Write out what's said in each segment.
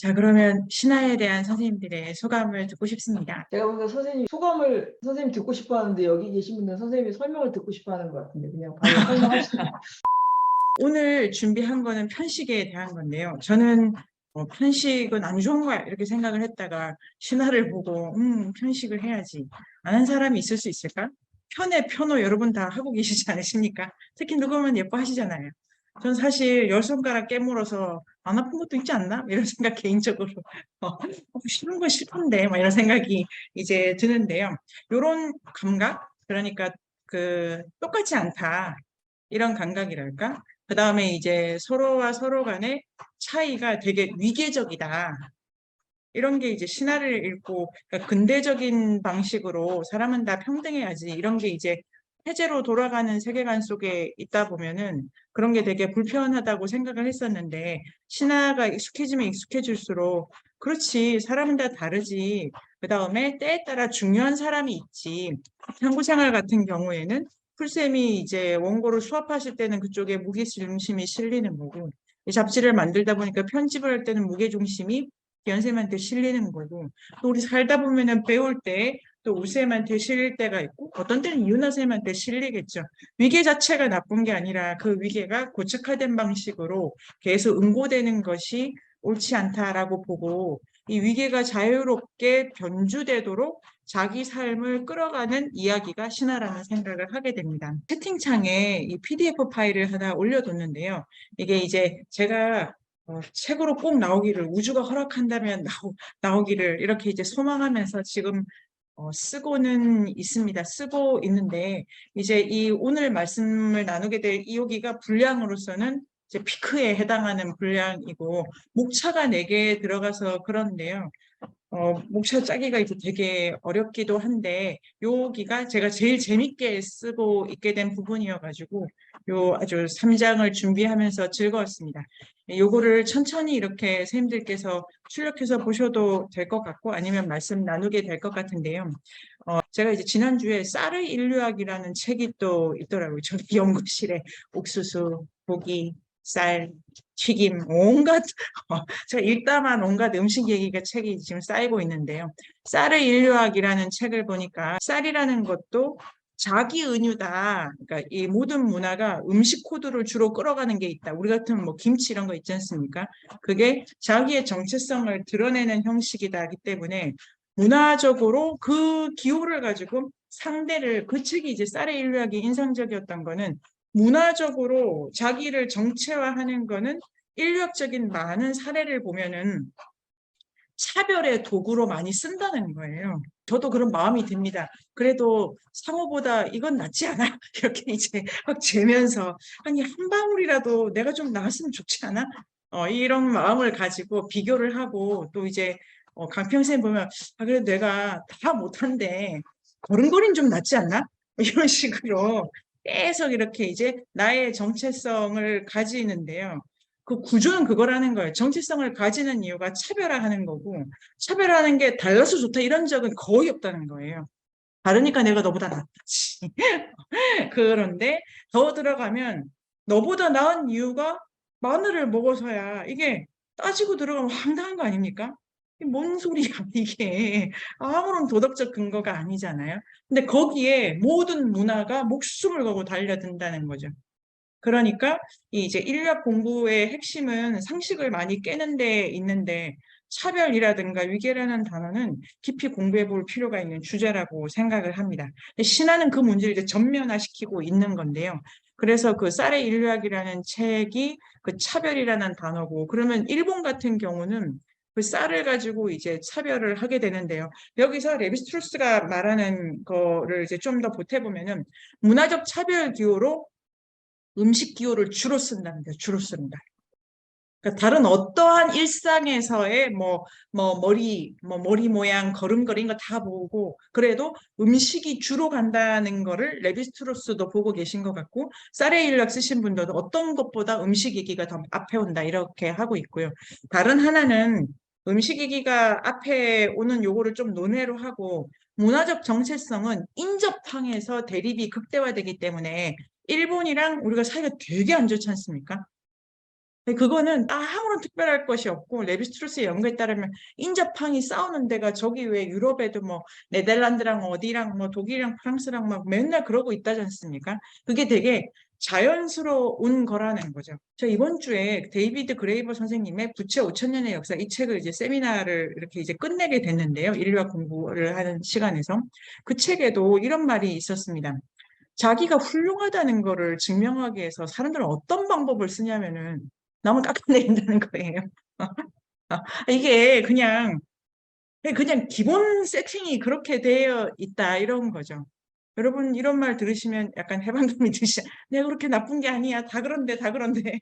자, 그러면 신화에 대한 선생님들의 소감을 듣고 싶습니다. 제가 보니까 선생님 소감을 선생님 듣고 싶어 하는데 여기 계신 분들은 선생님이 설명을 듣고 싶어 하는 것 같은데 그냥 바로 설명하시죠. 오늘 준비한 거는 편식에 대한 건데요. 저는 편식은 안 좋은 거야 이렇게 생각을 했다가 신화를 보고 편식을 해야지. 안 한 사람이 있을 수 있을까? 편에 편호 여러분 다 하고 계시지 않으십니까? 특히 누구면 예뻐하시잖아요. 전 사실 열 손가락 깨물어서 안 아픈 것도 있지 않나? 이런 생각 개인적으로 싫은 건 싫던데 막 이런 생각이 이제 드는데요. 요런 감각 그러니까 그 똑같지 않다 이런 감각이랄까? 그 다음에 이제 서로와 서로 간의 차이가 되게 위계적이다. 이런 게 이제 신화를 읽고 그러니까 근대적인 방식으로 사람은 다 평등해야지 이런 게 이제 해제로 돌아가는 세계관 속에 있다 보면은 그런 게 되게 불편하다고 생각을 했었는데 신화가 익숙해지면 익숙해질수록 그렇지 사람은 다 다르지 그 다음에 때에 따라 중요한 사람이 있지 탐구생활 같은 경우에는 풀쌤이 이제 원고를 수업하실 때는 그쪽에 무게중심이 실리는 거고 이 잡지를 만들다 보니까 편집을 할 때는 무게중심이 연쌤한테 실리는 거고 또 우리 살다 보면은 배울 때 또 우쌤한테 실릴 때가 있고 어떤 때는 이윤아쌤한테 실리겠죠. 위계 자체가 나쁜 게 아니라 그 위계가 고착화된 방식으로 계속 응고되는 것이 옳지 않다라고 보고 이 위계가 자유롭게 변주되도록 자기 삶을 끌어가는 이야기가 신화라는 생각을 하게 됩니다. 채팅창에 이 PDF 파일을 하나 올려뒀는데요. 이게 이제 제가 책으로 꼭 나오기를 우주가 허락한다면 나오기를 이렇게 이제 소망하면서 지금 쓰고는 있습니다. 쓰고 있는데 이제 이 오늘 말씀을 나누게 될 이 여기가 분량으로서는 이제 피크에 해당하는 분량이고 목차가 4개 들어가서 그런데요. 목차 짜기가 이제 되게 어렵기도 한데 여기가 제가 제일 재밌게 쓰고 있게 된 부분이어가지고 요 아주 3장을 준비하면서 즐거웠습니다. 요거를 천천히 이렇게 선생님들께서 출력해서 보셔도 될 것 같고 아니면 말씀 나누게 될 것 같은데요. 제가 이제 지난주에 쌀의 인류학이라는 책이 또 있더라고요. 저희 연구실에 옥수수, 고기, 쌀, 튀김, 온갖 제가 읽다만 온갖 음식 얘기가 책이 지금 쌓이고 있는데요. 쌀의 인류학이라는 책을 보니까 쌀이라는 것도 자기 은유다. 그러니까 이 모든 문화가 음식 코드를 주로 끌어가는 게 있다. 우리 같은 뭐 김치 이런 거 있지 않습니까? 그게 자기의 정체성을 드러내는 형식이다. 하기 때문에 문화적으로 그 기호를 가지고 상대를 그 책이 이제 쌀의 인류학이 인상적이었던 거는 문화적으로 자기를 정체화하는 거는 인류학적인 많은 사례를 보면은 차별의 도구로 많이 쓴다는 거예요. 저도 그런 마음이 듭니다. 그래도 상호보다 이건 낫지 않아? 이렇게 이제 막 재면서 아니 한 방울이라도 내가 좀 나았으면 좋지 않아? 이런 마음을 가지고 비교를 하고 또 이제 강평생 보면 아 그래도 내가 다 못한데 걸음걸이는 좀 낫지 않나? 이런 식으로 계속 이렇게 이제 나의 정체성을 가지는데요. 그 구조는 그거라는 거예요. 정체성을 가지는 이유가 차별화하는 거고 차별화하는 게 달라서 좋다 이런 적은 거의 없다는 거예요. 다르니까 내가 너보다 낫지. 그런데 더 들어가면 너보다 나은 이유가 마늘을 먹어서야 이게 따지고 들어가면 황당한 거 아닙니까? 이게 뭔 소리야 이게 아무런 도덕적 근거가 아니잖아요. 근데 거기에 모든 문화가 목숨을 걸고 달려든다는 거죠. 그러니까 이 이제 인류학 공부의 핵심은 상식을 많이 깨는 데 있는데 차별이라든가 위계라는 단어는 깊이 공부해 볼 필요가 있는 주제라고 생각을 합니다. 신화는 그 문제를 이제 전면화시키고 있는 건데요. 그래서 그 쌀의 인류학이라는 책이 그 차별이라는 단어고 그러면 일본 같은 경우는 그 쌀을 가지고 이제 차별을 하게 되는데요. 여기서 레비스트루스가 말하는 거를 이제 좀 더 보태보면은 문화적 차별 기호로 음식 기호를 주로 쓴답니다. 주로 씁니다. 그러니까 다른 어떠한 일상에서의 머리 모양, 걸음걸이인 거 다 보고 그래도 음식이 주로 간다는 거를 레비스트로스도 보고 계신 것 같고 쌀의 인력 쓰신 분들도 어떤 것보다 음식 얘기가 더 앞에 온다 이렇게 하고 있고요. 다른 하나는 음식 얘기가 앞에 오는 요거를 좀 논외로 하고 문화적 정체성은 인접항에서 대립이 극대화되기 때문에 일본이랑 우리가 사이가 되게 안 좋지 않습니까? 근데 그거는 아무런 특별할 것이 없고 레비스트루스의 연구에 따르면 인자팡이 싸우는 데가 저기 왜 유럽에도 뭐 네덜란드랑 어디랑 뭐 독일이랑 프랑스랑 막 맨날 그러고 있다지 않습니까? 그게 되게 자연스러운 거라는 거죠. 저 이번 주에 데이비드 그레이버 선생님의 부채 5천 년의 역사 이 책을 이제 세미나를 이렇게 이제 끝내게 됐는데요. 인류학 공부를 하는 시간에서 그 책에도 이런 말이 있었습니다. 자기가 훌륭하다는 거를 증명하기 위해서 사람들은 어떤 방법을 쓰냐면은 남을 깎아내린다는 거예요. 이게 그냥 기본 세팅이 그렇게 되어 있다 이런 거죠. 여러분 이런 말 들으시면 약간 해방감이 드시. 내가 그렇게 나쁜 게 아니야. 다 그런데 다 그런데.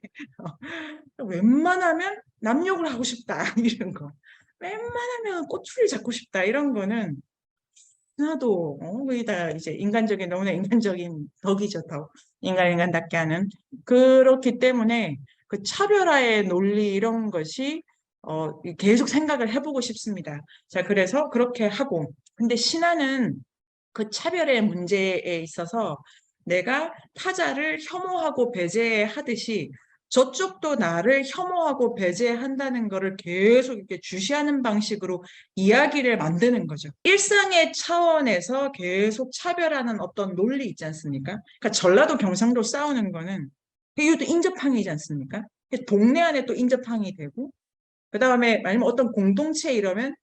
웬만하면 남 욕을 하고 싶다 이런 거. 웬만하면 꼬투리 잡고 싶다 이런 거는 하나도 거기다 이제 인간적인 너무나 인간적인 덕이죠 덕. 인간답게 하는 그렇기 때문에 그 차별화의 논리 이런 것이 계속 생각을 해보고 싶습니다. 자 그래서 그렇게 하고 근데 신화는 그 차별의 문제에 있어서 내가 타자를 혐오하고 배제하듯이 저쪽도 나를 혐오하고 배제한다는 거를 계속 이렇게 주시하는 방식으로 이야기를 만드는 거죠. 일상의 차원에서 계속 차별하는 어떤 논리 있지 않습니까? 그러니까 전라도 경상도 싸우는 거는 이것도 인접항이지 않습니까? 동네 안에 또 인접항이 되고 그 다음에 아니면 어떤 공동체 이러면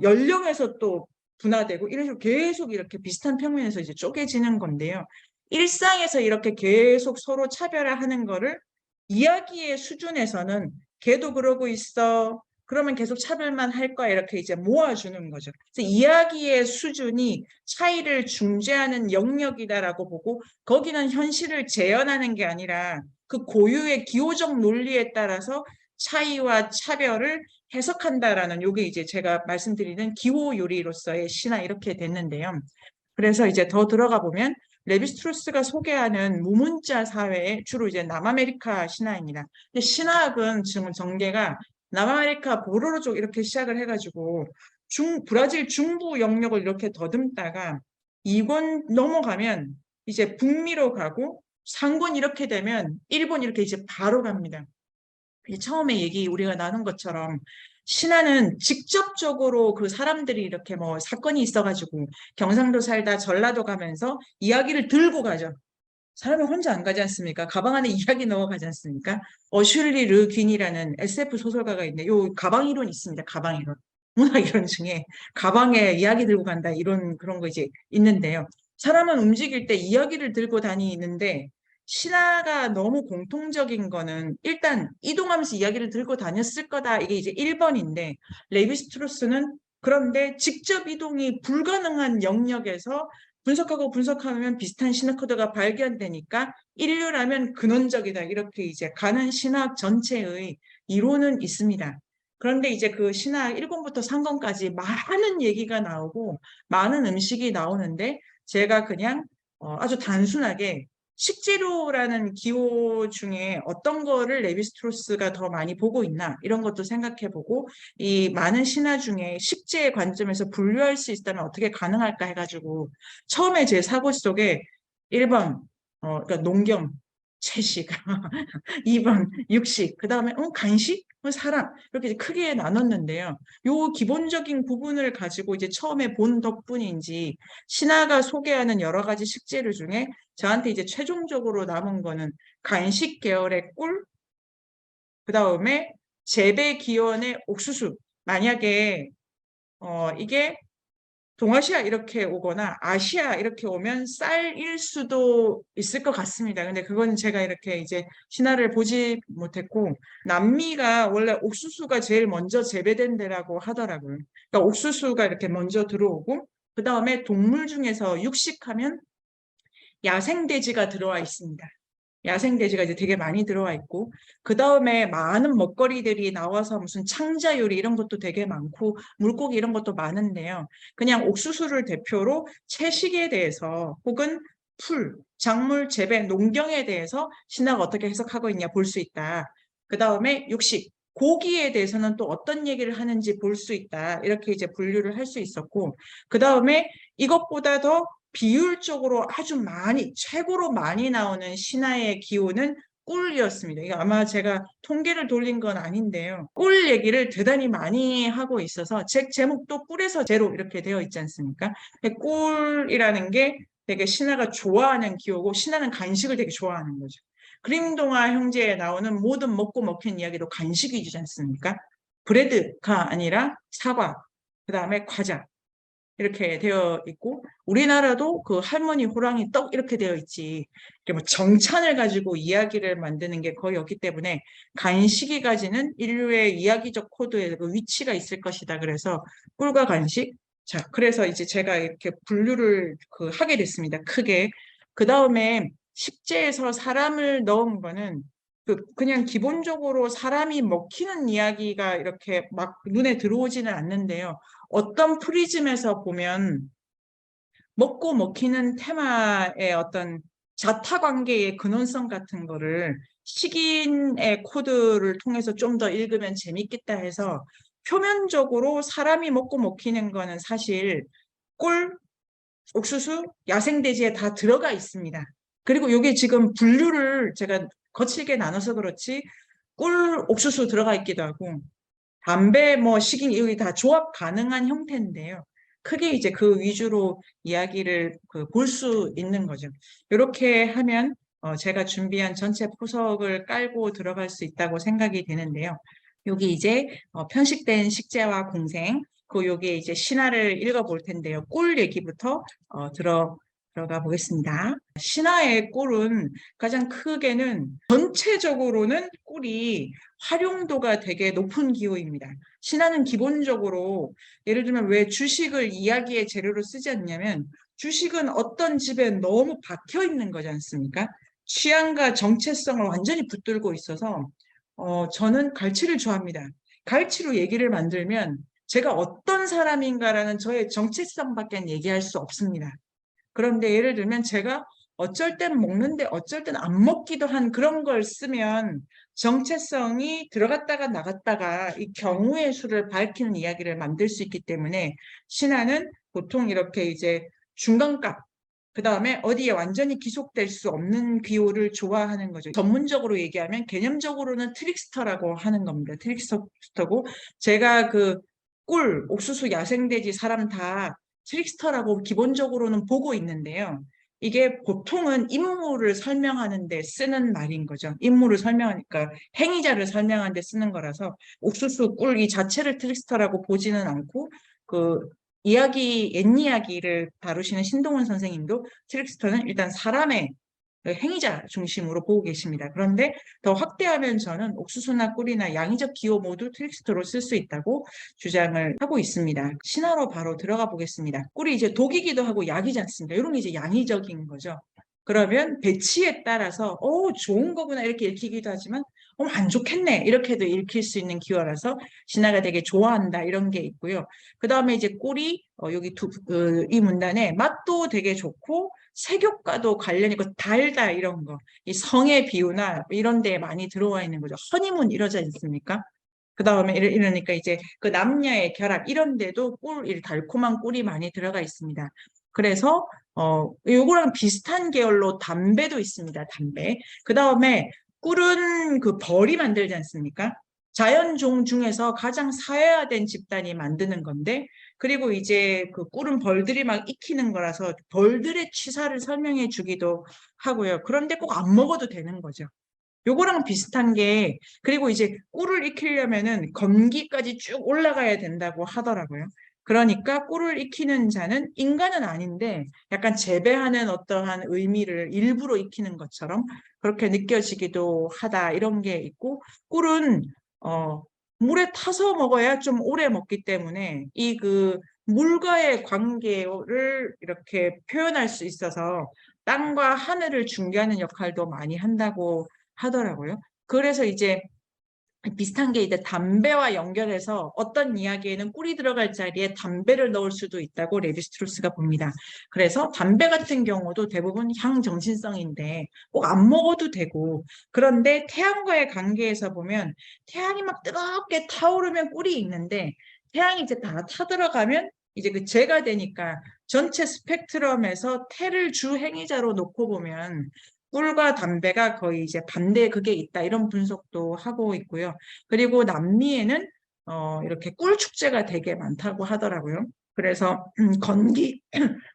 연령에서 또 분화되고 이런 식으로 계속 이렇게 비슷한 평면에서 이제 쪼개지는 건데요. 일상에서 이렇게 계속 서로 차별화하는 거를 이야기의 수준에서는 걔도 그러고 있어. 그러면 계속 차별만 할 거야. 이렇게 이제 모아주는 거죠. 그래서 이야기의 수준이 차이를 중재하는 영역이다라고 보고 거기는 현실을 재현하는 게 아니라 그 고유의 기호적 논리에 따라서 차이와 차별을 해석한다라는 요게 이제 제가 말씀드리는 기호 요리로서의 신화 이렇게 됐는데요. 그래서 이제 더 들어가 보면 레비스트루스가 소개하는 무문자 사회에 주로 이제 남아메리카 신화입니다. 근데 신화학은 지금 전개가 남아메리카 보로로 쪽 이렇게 시작을 해가지고 브라질 중부 영역을 이렇게 더듬다가 2권 넘어가면 이제 북미로 가고 3권 이렇게 되면 일본 이렇게 이제 바로 갑니다. 처음에 얘기 우리가 나눈 것처럼 신화는 직접적으로 그 사람들이 이렇게 뭐 사건이 있어가지고 경상도 살다 전라도 가면서 이야기를 들고 가죠. 사람이 혼자 안 가지 않습니까? 가방 안에 이야기 넣어 가지 않습니까? 어슐리 르 귄이라는 SF 소설가가 있는데 요 가방 이론 있습니다. 가방 이론. 문학 이론 중에 가방에 이야기 들고 간다 이런 그런 거 이제 있는데요. 사람은 움직일 때 이야기를 들고 다니는데 신화가 너무 공통적인 거는 일단 이동하면서 이야기를 들고 다녔을 거다. 이게 이제 1번인데 레비스트루스는 그런데 직접 이동이 불가능한 영역에서 분석하고 분석하면 비슷한 신화 코드가 발견되니까 인류라면 근원적이다. 이렇게 이제 가는 신화학 전체의 이론은 있습니다. 그런데 이제 그 신화학 1권부터 3권까지 많은 얘기가 나오고 많은 음식이 나오는데 제가 그냥 아주 단순하게 식재료라는 기호 중에 어떤 거를 레비스트로스가 더 많이 보고 있나 이런 것도 생각해보고 이 많은 신화 중에 식재의 관점에서 분류할 수 있다면 어떻게 가능할까 해가지고 처음에 제 사고 속에 1번 그러니까 농경 채식 2번 육식 그 다음에 간식 사람 이렇게 이제 크게 나눴는데요. 요 기본적인 부분을 가지고 이제 처음에 본 덕분인지 신화가 소개하는 여러 가지 식재료 중에 저한테 이제 최종적으로 남은 거는 간식 계열의 꿀, 그 다음에 재배 기원의 옥수수. 만약에 이게 동아시아 이렇게 오거나 아시아 이렇게 오면 쌀일 수도 있을 것 같습니다. 근데 그건 제가 이렇게 이제 신화를 보지 못했고 남미가 원래 옥수수가 제일 먼저 재배된 데라고 하더라고요. 그러니까 옥수수가 이렇게 먼저 들어오고 그 다음에 동물 중에서 육식하면 야생돼지가 들어와 있습니다. 야생돼지가 이제 되게 많이 들어와 있고 그 다음에 많은 먹거리들이 나와서 무슨 창자 요리 이런 것도 되게 많고 물고기 이런 것도 많은데요. 그냥 옥수수를 대표로 채식에 대해서 혹은 풀, 작물 재배, 농경에 대해서 신화가 어떻게 해석하고 있냐 볼 수 있다. 그 다음에 육식, 고기에 대해서는 또 어떤 얘기를 하는지 볼 수 있다. 이렇게 이제 분류를 할 수 있었고 그 다음에 이것보다 더 비율적으로 아주 많이 최고로 많이 나오는 신화의 기호는 꿀이었습니다. 이거 아마 제가 통계를 돌린 건 아닌데요. 꿀 얘기를 대단히 많이 하고 있어서 책 제목도 꿀에서 제로 이렇게 되어 있지 않습니까? 근데 꿀이라는 게 되게 신하가 좋아하는 기호고 신하는 간식을 되게 좋아하는 거죠. 그림동화 형제에 나오는 모든 먹고 먹힌 이야기도 간식 위주지 않습니까? 브레드가 아니라 사과, 그 다음에 과자 이렇게 되어 있고 우리나라도 그 할머니 호랑이 떡 이렇게 되어 있지. 이렇게 뭐 정찬을 가지고 이야기를 만드는 게 거의 없기 때문에 간식이 가지는 인류의 이야기적 코드에 그 위치가 있을 것이다. 그래서 꿀과 간식. 자, 그래서 이제 제가 이렇게 분류를 하게 됐습니다. 크게. 그 다음에 식재에서 사람을 넣은 거는 그냥 기본적으로 사람이 먹히는 이야기가 이렇게 막 눈에 들어오지는 않는데요. 어떤 프리즘에서 보면 먹고 먹히는 테마의 어떤 자타 관계의 근원성 같은 거를 식인의 코드를 통해서 좀 더 읽으면 재밌겠다 해서 표면적으로 사람이 먹고 먹히는 거는 사실 꿀, 옥수수, 야생돼지에 다 들어가 있습니다. 그리고 이게 지금 분류를 제가 거칠게 나눠서 그렇지 꿀, 옥수수 들어가 있기도 하고 담배, 뭐 식인 여기 다 조합 가능한 형태인데요. 크게 이제 그 위주로 이야기를 볼 수 있는 거죠. 이렇게 하면 제가 준비한 전체 포석을 깔고 들어갈 수 있다고 생각이 되는데요. 여기 이제 편식된 식재와 공생, 여기에 이제 신화를 읽어볼 텐데요. 꿀 얘기부터 들어가 보겠습니다. 신화의 꿀은 가장 크게는 전체적으로는 꿀이 활용도가 되게 높은 기호입니다. 신화는 기본적으로 예를 들면 왜 주식을 이야기의 재료로 쓰지 않냐면 주식은 어떤 집에 너무 박혀 있는 거지 않습니까? 취향과 정체성을 완전히 붙들고 있어서 저는 갈치를 좋아합니다. 갈치로 얘기를 만들면 제가 어떤 사람인가라는 저의 정체성밖에 얘기할 수 없습니다. 그런데 예를 들면 제가 어쩔 땐 먹는데 어쩔 땐 안 먹기도 한 그런 걸 쓰면 정체성이 들어갔다가 나갔다가 이 경우의 수를 밝히는 이야기를 만들 수 있기 때문에 신화는 보통 이렇게 이제 중간값, 그 다음에 어디에 완전히 기속될 수 없는 기호를 좋아하는 거죠. 전문적으로 얘기하면 개념적으로는 트릭스터라고 하는 겁니다. 트릭스터고 제가 꿀, 옥수수, 야생돼지 사람 다 트릭스터라고 기본적으로는 보고 있는데요. 이게 보통은 인물을 설명하는 데 쓰는 말인 거죠. 인물을 설명하니까 행위자를 설명하는 데 쓰는 거라서 옥수수, 꿀 이 자체를 트릭스터라고 보지는 않고 옛 이야기를 다루시는 신동훈 선생님도 트릭스터는 일단 사람의 행위자 중심으로 보고 계십니다. 그런데 더 확대하면 저는 옥수수나 꿀이나 양의적 기호 모두 트릭스터로 쓸 수 있다고 주장을 하고 있습니다. 신화로 바로 들어가 보겠습니다. 꿀이 이제 독이기도 하고 약이지 않습니까? 이런 게 이제 양의적인 거죠. 그러면 배치에 따라서 좋은 거구나 이렇게 읽히기도 하지만 안 좋겠네 이렇게도 읽힐 수 있는 기호라서 신화가 되게 좋아한다 이런 게 있고요. 그 다음에 이제 꿀이 여기 이 문단에 맛도 되게 좋고 색욕과도 관련이 있고 달다 이런 거, 이 성의 비유나 이런 데에 많이 들어와 있는 거죠. 허니문 이러지 않습니까? 그 다음에 이러니까 이제 그 남녀의 결합 이런 데도 이 달콤한 꿀이 많이 들어가 있습니다. 그래서 요거랑 비슷한 계열로 담배도 있습니다. 담배. 그 다음에 꿀은 벌이 만들지 않습니까? 자연종 중에서 가장 사회화된 집단이 만드는 건데 그리고 이제 꿀은 벌들이 막 익히는 거라서 벌들의 취사를 설명해 주기도 하고요. 그런데 꼭 안 먹어도 되는 거죠. 요거랑 비슷한 게 그리고 이제 꿀을 익히려면은 건기까지 쭉 올라가야 된다고 하더라고요. 그러니까 꿀을 익히는 자는 인간은 아닌데 약간 재배하는 어떠한 의미를 일부러 익히는 것처럼 그렇게 느껴지기도 하다 이런 게 있고 꿀은 물에 타서 먹어야 좀 오래 먹기 때문에 이 물과의 관계를 이렇게 표현할 수 있어서 땅과 하늘을 중개하는 역할도 많이 한다고 하더라고요. 그래서 이제 비슷한 게 이제 담배와 연결해서 어떤 이야기에는 꿀이 들어갈 자리에 담배를 넣을 수도 있다고 레비스트루스가 봅니다. 그래서 담배 같은 경우도 대부분 향정신성인데 꼭 안 먹어도 되고 그런데 태양과의 관계에서 보면 태양이 막 뜨겁게 타오르면 꿀이 있는데 태양이 이제 다 타들어가면 이제 재가 되니까 전체 스펙트럼에서 태를 주 행위자로 놓고 보면 꿀과 담배가 거의 이제 반대 극에 있다 이런 분석도 하고 있고요. 그리고 남미에는 이렇게 꿀 축제가 되게 많다고 하더라고요. 그래서 건기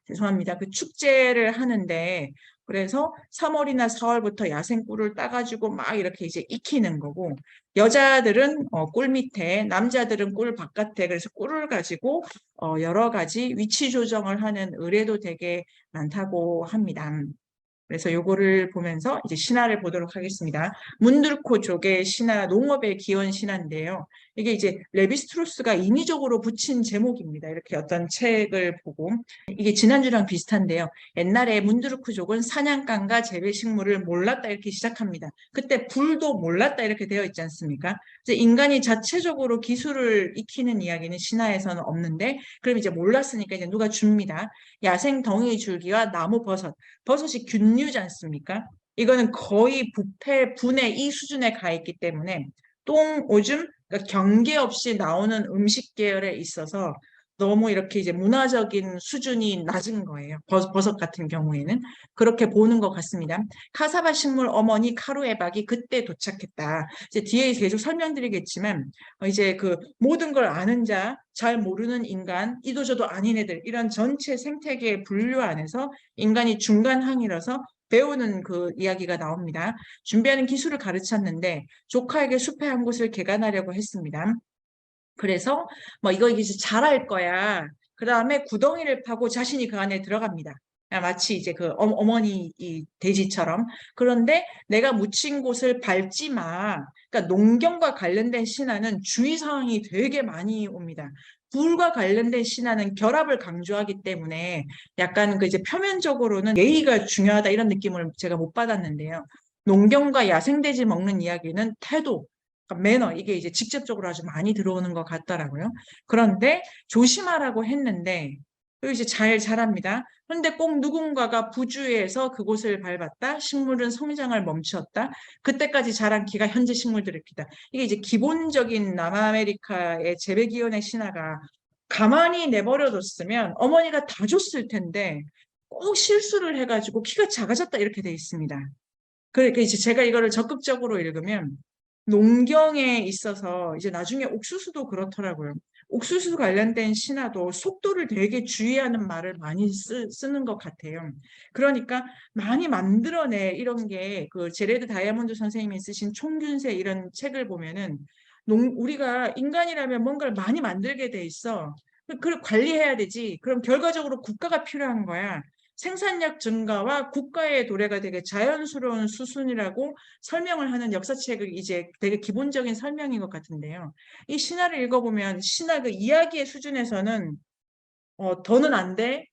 죄송합니다. 그 축제를 하는데 그래서 3월이나 4월부터 야생 꿀을 따가지고 막 이렇게 이제 익히는 거고 여자들은 꿀 밑에 남자들은 꿀 바깥에 그래서 꿀을 가지고 여러 가지 위치 조정을 하는 의뢰도 되게 많다고 합니다. 그래서 요거를 보면서 이제 신화를 보도록 하겠습니다. 문드르코족의 신화, 농업의 기원 신화인데요. 이게 이제 레비스트루스가 인위적으로 붙인 제목입니다. 이렇게 어떤 책을 보고 이게 지난주랑 비슷한데요. 옛날에 문드르크족은 사냥감과 재배식물을 몰랐다 이렇게 시작합니다. 그때 불도 몰랐다 이렇게 되어 있지 않습니까? 이제 인간이 자체적으로 기술을 익히는 이야기는 신화에서는 없는데 그럼 이제 몰랐으니까 이제 누가 줍니다. 야생 덩이 줄기와 나무 버섯. 버섯이 균류지 않습니까? 이거는 거의 부패, 분해 이 수준에 가 있기 때문에 똥, 오줌, 그러니까 경계 없이 나오는 음식 계열에 있어서 너무 이렇게 이제 문화적인 수준이 낮은 거예요. 버섯 같은 경우에는. 그렇게 보는 것 같습니다. 카사바 식물 어머니 카루에박이 그때 도착했다. 이제 뒤에 계속 설명드리겠지만, 이제 그 모든 걸 아는 자, 잘 모르는 인간, 이도저도 아닌 애들, 이런 전체 생태계 분류 안에서 인간이 중간항이라서 배우는 그 이야기가 나옵니다. 준비하는 기술을 가르쳤는데 조카에게 숲의 한 곳을 개간하려고 했습니다. 그래서 뭐 이거 이제 잘할 거야. 그 다음에 구덩이를 파고 자신이 그 안에 들어갑니다. 마치 이제 그 어머니 이 돼지처럼. 그런데 내가 묻힌 곳을 밟지 마. 그러니까 농경과 관련된 신화는 주의사항이 되게 많이 옵니다. 불과 관련된 신화는 결합을 강조하기 때문에 약간 그 이제 표면적으로는 예의가 중요하다 이런 느낌을 제가 못 받았는데요. 농경과 야생돼지 먹는 이야기는 태도, 그러니까 매너 이게 이제 직접적으로 아주 많이 들어오는 것 같더라고요. 그런데 조심하라고 했는데 또 이제 잘합니다. 그런데 꼭 누군가가 부주의해서 그곳을 밟았다. 식물은 성장을 멈추었다. 그때까지 자란 키가 현재 식물들의 키다. 이게 이제 기본적인 남아메리카의 재배기원의 신화가 가만히 내버려뒀으면 어머니가 다 줬을 텐데 꼭 실수를 해가지고 키가 작아졌다 이렇게 돼 있습니다. 그러니까 이제 제가 이거를 적극적으로 읽으면 농경에 있어서 이제 나중에 옥수수도 그렇더라고요. 옥수수 관련된 신화도 속도를 되게 주의하는 말을 많이 쓰는 것 같아요. 그러니까 많이 만들어내 이런 게 그 제레드 다이아몬드 선생님이 쓰신 총균세 이런 책을 보면은 우리가 인간이라면 뭔가를 많이 만들게 돼 있어. 그걸 관리해야 되지. 그럼 결과적으로 국가가 필요한 거야. 생산력 증가와 국가의 도래가 되게 자연스러운 수순이라고 설명을 하는 역사책을 이제 되게 기본적인 설명인 것 같은데요. 이 신화를 읽어보면 신화 그 이야기의 수준에서는 더는 안 돼,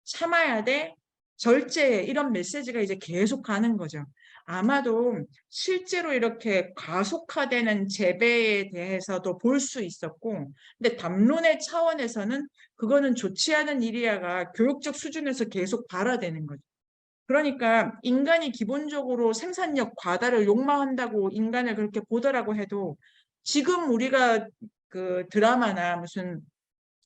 참아야 돼, 절제해 이런 메시지가 이제 계속 가는 거죠. 아마도 실제로 이렇게 가속화되는 재배에 대해서도 볼 수 있었고, 근데 담론의 차원에서는 그거는 좋지 않은 일이야가 교육적 수준에서 계속 발화되는 거죠. 그러니까 인간이 기본적으로 생산력 과다를 욕망한다고 인간을 그렇게 보더라고 해도 지금 우리가 그 드라마나 무슨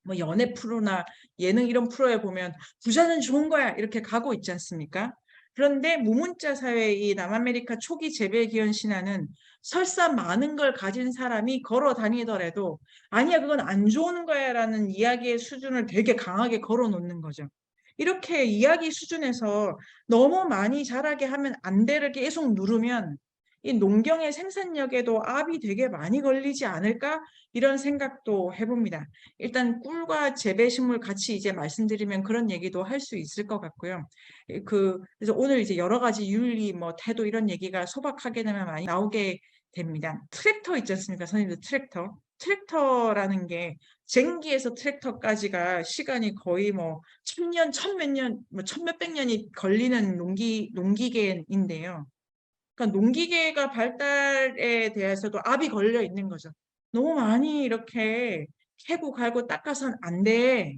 뭐 연애 프로나 예능 이런 프로에 보면 부자는 좋은 거야 이렇게 가고 있지 않습니까? 그런데 무문자 사회의 이 남아메리카 초기 재배기원 신화는 설사 많은 걸 가진 사람이 걸어 다니더라도 아니야 그건 안 좋은 거야라는 이야기의 수준을 되게 강하게 걸어 놓는 거죠. 이렇게 이야기 수준에서 너무 많이 자라게 하면 안 돼를 계속 누르면 이 농경의 생산력에도 압이 되게 많이 걸리지 않을까 이런 생각도 해봅니다. 일단 꿀과 재배식물 같이 이제 말씀드리면 그런 얘기도 할 수 있을 것 같고요. 그래서 오늘 이제 여러 가지 윤리, 뭐 태도 이런 얘기가 소박하게나마 많이 나오게 됩니다. 트랙터 있지 않습니까? 선생님들 트랙터. 트랙터라는 게 쟁기에서 트랙터까지가 시간이 거의 뭐 천년, 천몇 년, 뭐 천몇백 년이 걸리는 농기계인데요. 그러니까 농기계가 발달에 대해서도 압이 걸려 있는 거죠. 너무 많이 이렇게 캐고 갈고 닦아서는 안 돼.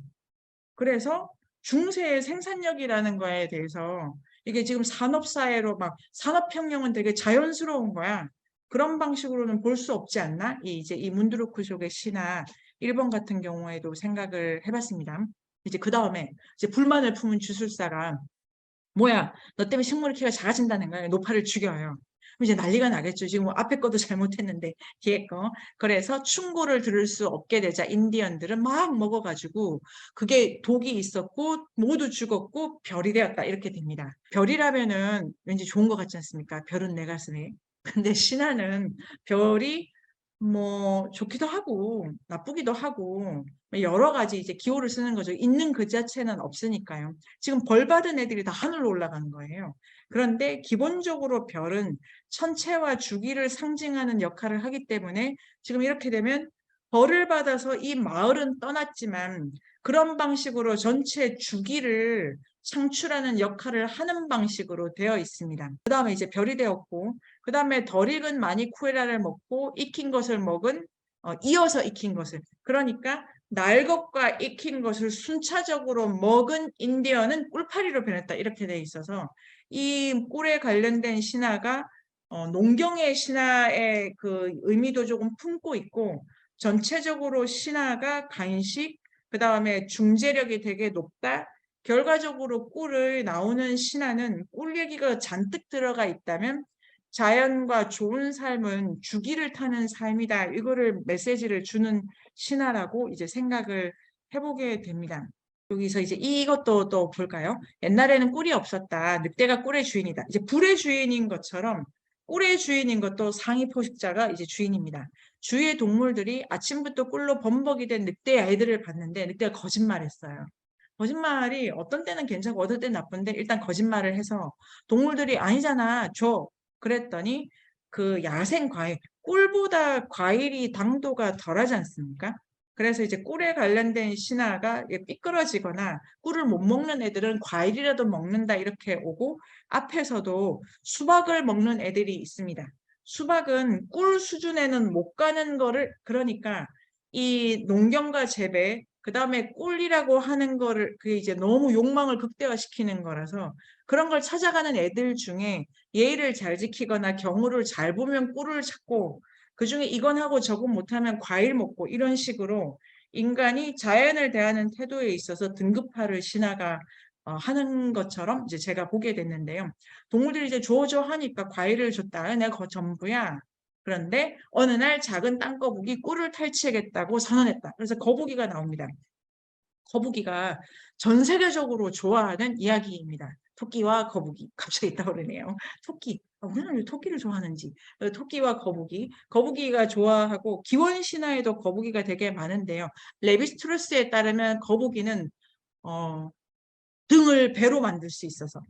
그래서 중세의 생산력이라는 거에 대해서 이게 지금 산업사회로 막 산업혁명은 되게 자연스러운 거야. 그런 방식으로는 볼 수 없지 않나? 이제 이 문드루크족의 시나 일본 같은 경우에도 생각을 해봤습니다. 이제 그 다음에 이제 불만을 품은 주술사가 뭐야, 너 때문에 식물의 키가 작아진다는 거야. 노파를 죽여요. 그럼 이제 난리가 나겠죠. 지금 뭐 앞에 것도 잘못했는데 뒤에 거. 그래서 충고를 들을 수 없게 되자 인디언들은 막 먹어가지고 그게 독이 있었고 모두 죽었고 별이 되었다. 이렇게 됩니다. 별이라면은 왠지 좋은 것 같지 않습니까? 별은 내 가슴에. 근데 신하는 별이 뭐 좋기도 하고 나쁘기도 하고 여러 가지 이제 기호를 쓰는 거죠. 있는 그 자체는 없으니까요. 지금 벌 받은 애들이 다 하늘로 올라가는 거예요. 그런데 기본적으로 별은 천체와 주기를 상징하는 역할을 하기 때문에 지금 이렇게 되면 벌을 받아서 이 마을은 떠났지만 그런 방식으로 전체 주기를 창출하는 역할을 하는 방식으로 되어 있습니다. 그 다음에 이제 별이 되었고 그 다음에 덜 익은 마니쿠에라를 먹고 익힌 것을 먹은 이어서 익힌 것을 그러니까 날 것과 익힌 것을 순차적으로 먹은 인디언은 꿀파리로 변했다 이렇게 돼 있어서 이 꿀에 관련된 신화가 농경의 신화의 그 의미도 조금 품고 있고 전체적으로 신화가 간식 그 다음에 중재력이 되게 높다 결과적으로 꿀을 나오는 신화는 꿀 얘기가 잔뜩 들어가 있다면 자연과 좋은 삶은 주기를 타는 삶이다. 이거를 메시지를 주는 신화라고 이제 생각을 해보게 됩니다. 여기서 이제 이것도 또 볼까요? 옛날에는 꿀이 없었다. 늑대가 꿀의 주인이다. 이제 불의 주인인 것처럼 꿀의 주인인 것도 상위 포식자가 이제 주인입니다. 주위의 동물들이 아침부터 꿀로 범벅이 된 늑대의 아이들을 봤는데 늑대가 거짓말했어요. 거짓말이 어떤 때는 괜찮고 어떤 때는 나쁜데 일단 거짓말을 해서 동물들이 아니잖아 줘 그랬더니 그 야생 과일 꿀보다 과일이 당도가 덜하지 않습니까? 그래서 이제 꿀에 관련된 신화가 삐뚤어지거나 꿀을 못 먹는 애들은 과일이라도 먹는다 이렇게 오고 앞에서도 수박을 먹는 애들이 있습니다. 수박은 꿀 수준에는 못 가는 거를 그러니까 이 농경과 재배 그 다음에 꿀이라고 하는 거를 그게 이제 너무 욕망을 극대화시키는 거라서 그런 걸 찾아가는 애들 중에 예의를 잘 지키거나 경우를 잘 보면 꿀을 찾고 그중에 이건 하고 저건 못하면 과일 먹고 이런 식으로 인간이 자연을 대하는 태도에 있어서 등급화를 신화가 하는 것처럼 이제 제가 보게 됐는데요. 동물들이 이제 줘줘 하니까 과일을 줬다. 내가 그거 전부야. 그런데 어느 날 작은 땅거북이 꿀을 탈취하겠다고 선언했다. 그래서 거북이가 나옵니다. 거북이가 전 세계적으로 좋아하는 이야기입니다. 토끼와 거북이. 갑자기 떠오르네요. 토끼. 우리는 왜 토끼를 좋아하는지. 토끼와 거북이. 거북이가 좋아하고 기원 신화에도 거북이가 되게 많은데요. 레비스트루스에 따르면 거북이는 등을 배로 만들 수 있어서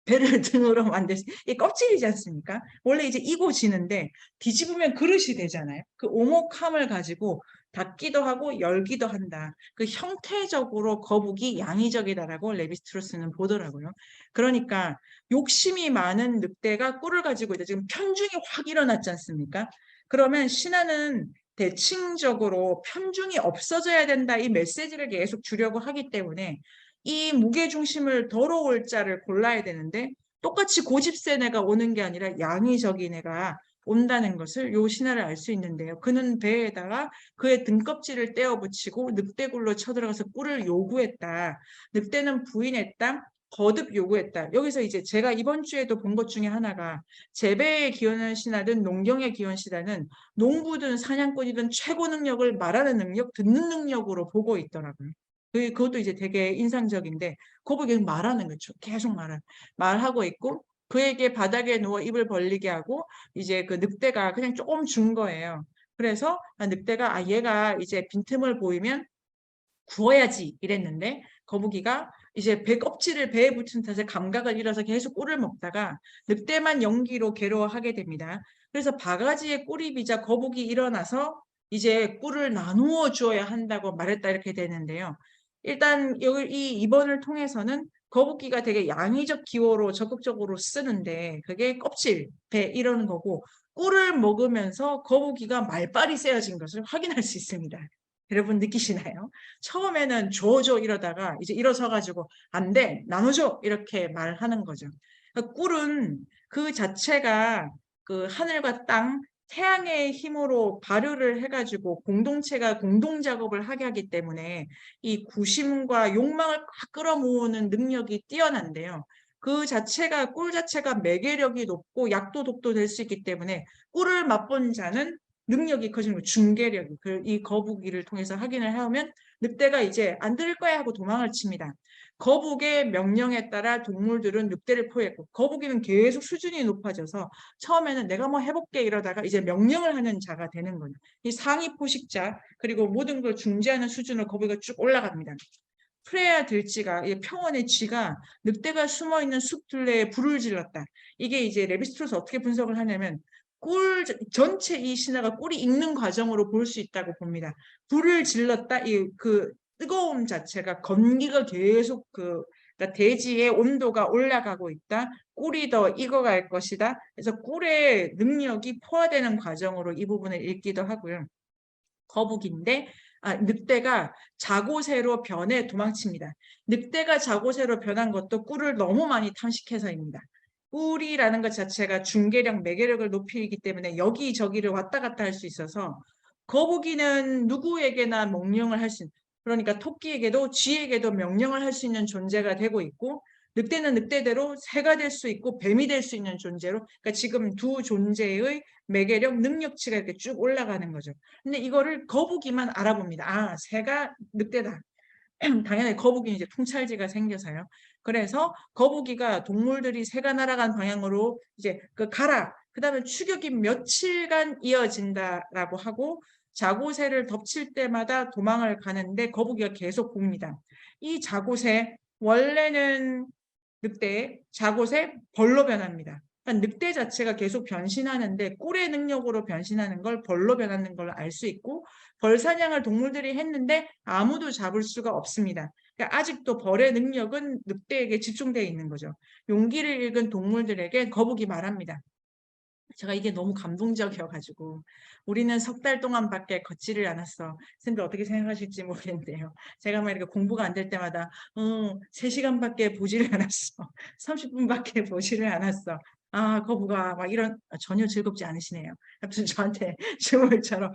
배를 등으로 만들 수, 이 껍질이지 않습니까? 원래 이제 이고 지는데 뒤집으면 그릇이 되잖아요. 그 오목함을 가지고 닫기도 하고 열기도 한다. 그 형태적으로 거북이 양이적이다라고 레비스트루스는 보더라고요. 그러니까 욕심이 많은 늑대가 꿀을 가지고 있다. 지금 편중이 확 일어났지 않습니까? 그러면 신하는 대칭적으로 편중이 없어져야 된다. 이 메시지를 계속 주려고 하기 때문에 이 무게중심을 더러울 자를 골라야 되는데 똑같이 고집센 애가 오는 게 아니라 양의적인 애가 온다는 것을 요 신화를 알 수 있는데요. 그는 배에다가 그의 등껍질을 떼어 붙이고 늑대굴로 쳐들어가서 꿀을 요구했다. 늑대는 부인했다. 거듭 요구했다. 여기서 이제 제가 이번 주에도 본 것 중에 하나가 재배의 기원 신화든 농경의 기원 신화는 농부든 사냥꾼이든 최고 능력을 말하는 능력, 듣는 능력으로 보고 있더라고요. 그것도 이제 되게 인상적인데 거북이는 말하는 거죠. 계속 말하고 있고 그에게 바닥에 누워 입을 벌리게 하고 이제 그 늑대가 그냥 조금 준 거예요. 그래서 늑대가 얘가 이제 빈틈을 보이면 구워야지 이랬는데 거북이가 이제 배 껍질을 배에 붙은 탓에 감각을 잃어서 계속 꿀을 먹다가 늑대만 연기로 괴로워하게 됩니다. 그래서 바가지에 꿀이 비자 거북이 일어나서 이제 꿀을 나누어 주어야 한다고 말했다 이렇게 되는데요. 일단 여기 이 이번을 통해서는 거북이가 되게 양의적 기호로 적극적으로 쓰는데 그게 껍질, 배 이러는 거고 꿀을 먹으면서 거북이가 말빨이 세어진 것을 확인할 수 있습니다. 여러분 느끼시나요? 처음에는 줘줘 이러다가 이제 일어서 가지고 안 돼, 나눠줘 이렇게 말하는 거죠. 그러니까 꿀은 그 자체가 그 하늘과 땅 태양의 힘으로 발효를 해가지고 공동체가 공동 작업을 하게 하기 때문에 이 구심과 욕망을 막 끌어모으는 능력이 뛰어난데요. 그 자체가 꿀 자체가 매개력이 높고 약도 독도 될 수 있기 때문에 꿀을 맛본 자는 능력이 커지는 거예요. 중개력이. 이 거북이를 통해서 확인을 해오면 늑대가 이제 안 들을 거야 하고 도망을 칩니다. 거북의 명령에 따라 동물들은 늑대를 포획했고 거북이는 계속 수준이 높아져서 처음에는 내가 뭐 해볼게 이러다가 이제 명령을 하는 자가 되는 거예요. 이 상위 포식자 그리고 모든 걸 중재하는 수준으로 거북이가 쭉 올라갑니다. 프레야 들쥐가 이 평원의 쥐가 늑대가 숨어있는 숲 둘레에 불을 질렀다. 이게 이제 레비스트로스 어떻게 분석을 하냐면 꿀 전체 이 신화가 꿀이 익는 과정으로 볼 수 있다고 봅니다. 불을 질렀다. 이 그 뜨거움 자체가 건기가 계속 그러니까 대지의 온도가 올라가고 있다. 꿀이 더 익어갈 것이다. 그래서 꿀의 능력이 포화되는 과정으로 이 부분을 읽기도 하고요. 거북인데 늑대가 자고새로 변해 도망칩니다. 늑대가 자고새로 변한 것도 꿀을 너무 많이 탐식해서입니다. 꿀이라는 것 자체가 중개력, 매개력을 높이기 때문에 여기저기를 왔다 갔다 할 수 있어서 거북이는 누구에게나 명령을 할 수 있는 그러니까 토끼에게도 쥐에게도 명령을 할 수 있는 존재가 되고 있고 늑대는 늑대대로 새가 될 수 있고 뱀이 될 수 있는 존재로 그러니까 지금 두 존재의 매개력, 능력치가 이렇게 쭉 올라가는 거죠. 근데 이거를 거북이만 알아봅니다. 아, 새가 늑대다. 당연히 거북이는 이제 통찰지가 생겨서요. 그래서 거북이가 동물들이 새가 날아간 방향으로 이제 가라. 그 다음에 추격이 며칠간 이어진다라고 하고 자고새를 덮칠 때마다 도망을 가는데 거북이가 계속 봅니다. 이 자고새 원래는 늑대, 자고새, 벌로 변합니다. 그러니까 늑대 자체가 계속 변신하는데 꿀의 능력으로 변신하는 걸 벌로 변하는 걸 알 수 있고 벌 사냥을 동물들이 했는데 아무도 잡을 수가 없습니다. 그러니까 아직도 벌의 능력은 늑대에게 집중되어 있는 거죠. 용기를 잃은 동물들에게 거북이 말합니다. 제가 이게 너무 감동적이어가지고 우리는 석 달 동안밖에 걷지를 않았어. 선생님들 어떻게 생각하실지 모르겠는데요. 제가 막 이렇게 공부가 안 될 때마다 3시간밖에 보지를 않았어. 30분밖에 보지를 않았어. 아 거북아 막 이런 전혀 즐겁지 않으시네요. 아무튼 저한테 주물처럼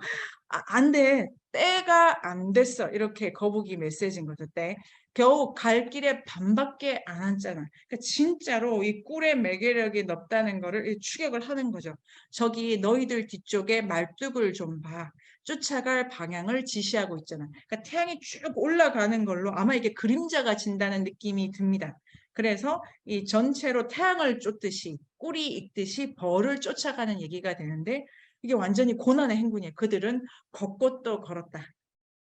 안 돼. 때가 안 됐어. 이렇게 거북이 메시지인 거죠. 때. 겨우 갈 길에 반밖에 안 앉잖아. 그러니까 진짜로 이 꿀의 매개력이 높다는 거를 추격을 하는 거죠. 저기 너희들 뒤쪽에 말뚝을 좀 봐. 쫓아갈 방향을 지시하고 있잖아. 그러니까 태양이 쭉 올라가는 걸로 아마 이게 그림자가 진다는 느낌이 듭니다. 그래서 이 전체로 태양을 쫓듯이 꿀이 익듯이 벌을 쫓아가는 얘기가 되는데 이게 완전히 고난의 행군이에요. 그들은 걷고도 걸었다.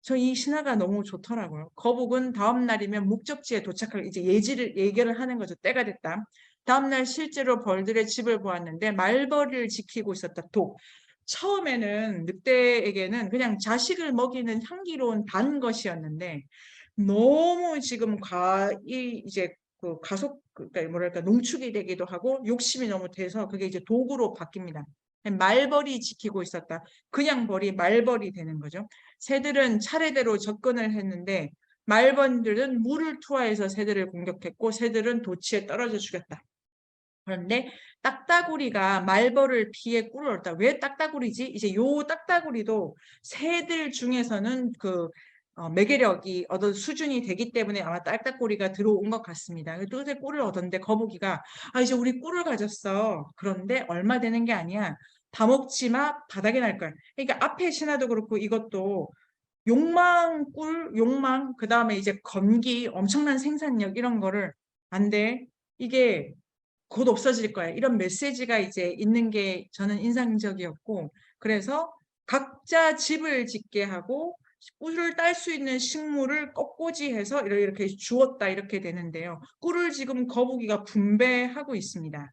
저 이 신화가 너무 좋더라고요. 거북은 다음 날이면 목적지에 도착할 이제 예결을 하는 거죠. 때가 됐다. 다음 날 실제로 벌들의 집을 보았는데 말벌을 지키고 있었다. 독. 처음에는 늑대에게는 그냥 자식을 먹이는 향기로운 단 것이었는데 너무 지금 이제 그 그러니까 뭐랄까 농축이 되기도 하고 욕심이 너무 돼서 그게 이제 독으로 바뀝니다. 말벌이 지키고 있었다. 그냥 벌이 말벌이 되는 거죠. 새들은 차례대로 접근을 했는데 말벌들은 물을 투하해서 새들을 공격했고 새들은 도치에 떨어져 죽였다. 그런데 딱따구리가 말벌을 피해 꿀을 얻었다. 왜 딱따구리지? 이제 요 딱따구리도 새들 중에서는 매개력이 얻은 수준이 되기 때문에 아마 딱따구리가 들어온 것 같습니다. 또 꿀을 얻었는데 거북이가 이제 우리 꿀을 가졌어. 그런데 얼마 되는 게 아니야. 다 먹지 마. 바닥에 날 거야. 그러니까 앞에 신화도 그렇고 이것도 욕망, 욕망, 그 다음에 이제 건기, 엄청난 생산력 이런 거를 안 돼. 이게 곧 없어질 거야. 이런 메시지가 이제 있는 게 저는 인상적이었고 그래서 각자 집을 짓게 하고 꿀을 딸 수 있는 식물을 꺾고지해서 이렇게 주었다 이렇게 되는데요. 꿀을 지금 거북이가 분배하고 있습니다.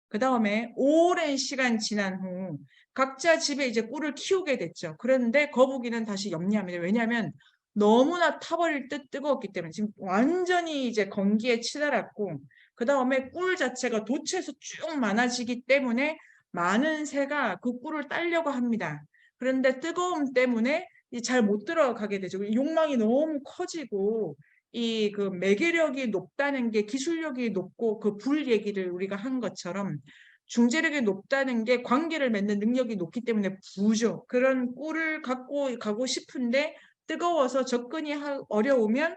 그 다음에 오랜 시간 지난 후 각자 집에 이제 꿀을 키우게 됐죠. 그런데 거북이는 다시 염려합니다. 왜냐하면 너무나 타버릴 듯 뜨거웠기 때문에 지금 완전히 이제 건기에 치달았고 그 다음에 꿀 자체가 도처에서 쭉 많아지기 때문에 많은 새가 그 꿀을 따려고 합니다. 그런데 뜨거움 때문에 잘 못 들어가게 되죠. 욕망이 너무 커지고 그 매개력이 높다는 게 기술력이 높고 그 불 얘기를 우리가 한 것처럼 중재력이 높다는 게 관계를 맺는 능력이 높기 때문에 부죠. 그런 꿀을 갖고 가고 싶은데 뜨거워서 접근이 어려우면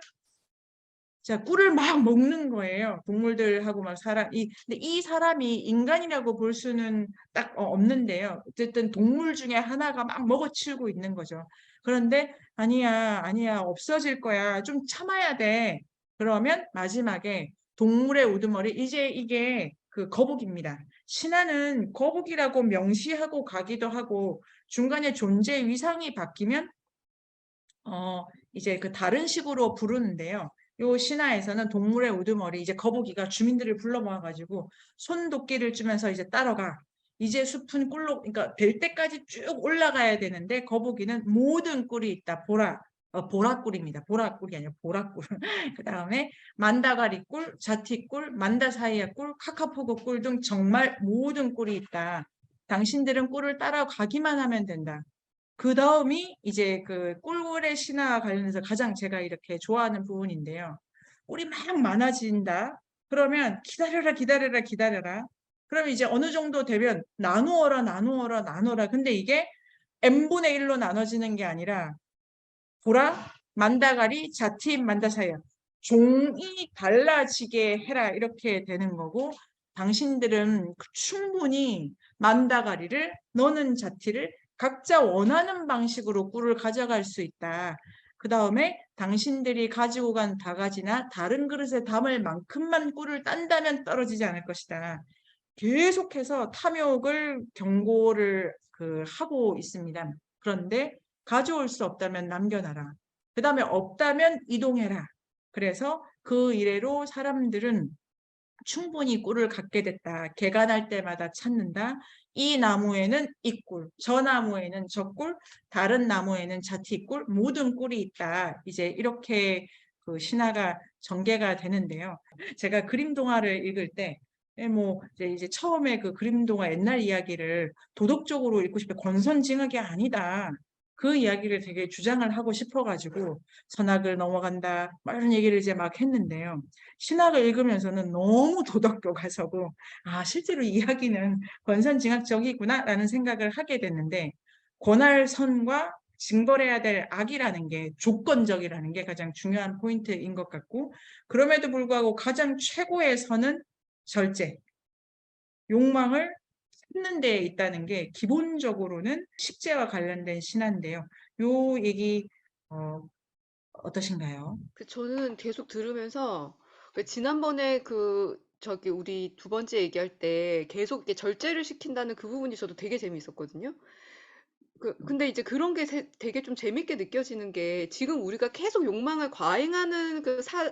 자, 꿀을 막 먹는 거예요. 동물들하고 막 근데 이 사람이 인간이라고 볼 수는 딱 없는데요. 어쨌든 동물 중에 하나가 막 먹어치우고 있는 거죠. 그런데 아니야, 아니야, 없어질 거야. 좀 참아야 돼. 그러면 마지막에 동물의 우두머리, 이제 이게 그 거북입니다. 신하는 거북이라고 명시하고 가기도 하고 중간에 존재 위상이 바뀌면 이제 그 다른 식으로 부르는데요. 요 신화에서는 동물의 우두머리, 이제 거북이가 주민들을 불러 모아가지고 손도끼를 주면서 이제 따라가. 이제 숲은 꿀로, 그러니까 될 때까지 쭉 올라가야 되는데 거북이는 모든 꿀이 있다. 보라꿀입니다. 보라꿀이 아니라 보라꿀. 그 다음에 만다가리 꿀, 자티꿀, 만다사이아 꿀, 카카포고 꿀 등 정말 모든 꿀이 있다. 당신들은 꿀을 따라가기만 하면 된다. 그 다음이 이제 그 꿀꿀의 신화 관련해서 가장 제가 이렇게 좋아하는 부분인데요. 꿀이 막 많아진다. 그러면 기다려라, 기다려라, 기다려라. 그러면 이제 어느 정도 되면 나누어라, 나누어라, 나누어라. 근데 이게 n분의 1로 나눠지는 게 아니라 보라, 만다가리, 자티, 만다사야. 종이 달라지게 해라. 이렇게 되는 거고 당신들은 충분히 만다가리를 너는 자티를 각자 원하는 방식으로 꿀을 가져갈 수 있다. 그 다음에 당신들이 가지고 간 바가지나 다른 그릇에 담을 만큼만 꿀을 딴다면 떨어지지 않을 것이다. 계속해서 탐욕을 경고를 하고 있습니다. 그런데 가져올 수 없다면 남겨놔라. 그 다음에 없다면 이동해라. 그래서 그 이래로 사람들은 충분히 꿀을 갖게 됐다. 개가 날 때마다 찾는다. 이 나무에는 이 꿀, 저 나무에는 저 꿀, 다른 나무에는 자티 꿀, 모든 꿀이 있다. 이제 이렇게 그 신화가 전개가 되는데요. 제가 그림 동화를 읽을 때 뭐 이제 처음에 그 그림 동화 옛날 이야기를 도덕적으로 읽고 싶어 권선징악이 아니다. 그 이야기를 되게 주장을 하고 싶어가지고 선악을 넘어간다. 막 이런 얘기를 이제 막 했는데요. 신학을 읽으면서는 너무 도덕교과서고 실제로 이야기는 권선징악적이구나라는 생각을 하게 됐는데 권할선과 징벌해야 될 악이라는 게 조건적이라는 게 가장 중요한 포인트인 것 같고 그럼에도 불구하고 가장 최고의 선은 절제, 욕망을 찾는 데 있다는 게 기본적으로는 식재와 관련된 신화인데요. 요 얘기 어떠신가요? 저는 계속 들으면서 지난번에 저기 우리 두 번째 얘기할 때 계속 이렇게 절제를 시킨다는 그 부분이 저도 되게 재미있었거든요. 근데 이제 그런 게 되게 좀 재밌게 느껴지는 게 지금 우리가 계속 욕망을 과잉하는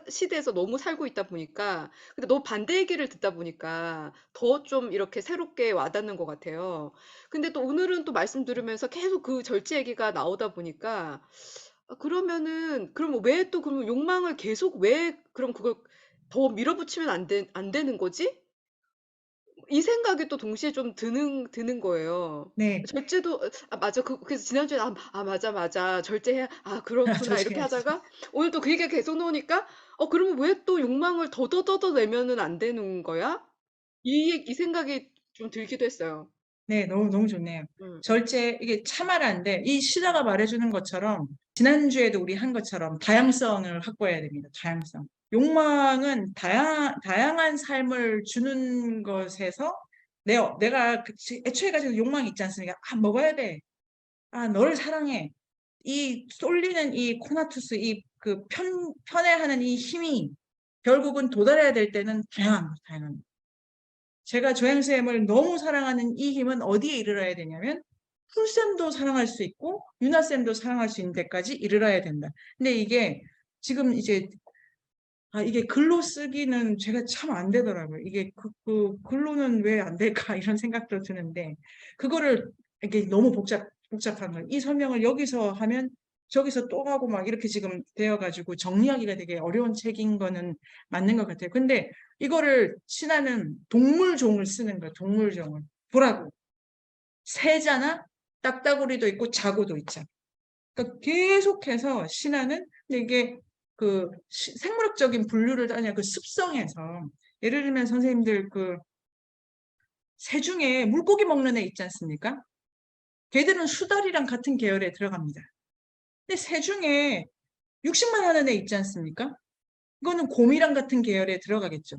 시대에서 너무 살고 있다 보니까 근데 너무 반대 얘기를 듣다 보니까 더 좀 이렇게 새롭게 와닿는 것 같아요. 근데 또 오늘은 또 말씀 들으면서 계속 그 절제 얘기가 나오다 보니까 그러면 왜 또 그러면 욕망을 계속 왜 그럼 그걸 더 밀어붙이면 안 되는 거지? 이 생각이 또 동시에 좀 드는 거예요. 네, 절제도 맞아. 그래서 지난주에 맞아, 맞아. 절제해야 그렇구나. 이렇게 절제해야지. 하다가 오늘 또 그 얘기가 계속 나오니까 그러면 왜 또 욕망을 더더더더 내면은 안 되는 거야? 이 생각이 좀 들기도 했어요. 네, 너무 좋네요. 음, 음. 절제, 이게 참아라인데, 이 시다가 말해주는 것처럼, 지난주에도 우리 한 것처럼 다양성을 확보해야 됩니다. 다양성. 욕망은 다양한 삶을 주는 것에서, 내가 애초에 가지고 욕망이 있지 않습니까? 먹어야 돼. 너를 사랑해. 이 쏠리는 이 코나투스, 편애하는 이 힘이 결국은 도달해야 될 때는 다양한. 제가 조양쌤을 너무 사랑하는 이 힘은 어디에 이르러야 되냐면 풀쌤도 사랑할 수 있고 유나쌤도 사랑할 수 있는 데까지 이르러야 된다. 근데 이게 지금 이제 이게 글로 쓰기는 제가 참 안 되더라고요. 이게 글로는 왜 안 될까 이런 생각도 드는데 그거를 이게 너무 복잡한 거예요. 이 설명을 여기서 하면 저기서 또 하고 막 이렇게 지금 되어가지고 정리하기가 되게 어려운 책인 거는 맞는 것 같아요. 근데 이거를 신하는 동물종을 쓰는 거예요. 동물종을. 보라고. 새잖아? 딱따구리도 있고 자구도 있잖아. 그러니까 계속해서 신하는 근데 이게 생물학적인 분류를 하냐 그 습성에서 예를 들면 선생님들 새 중에 물고기 먹는 애 있지 않습니까? 걔들은 수달이랑 같은 계열에 들어갑니다. 근데 새 중에 육식만 하는 애 있지 않습니까? 이거는 곰이랑 같은 계열에 들어가겠죠.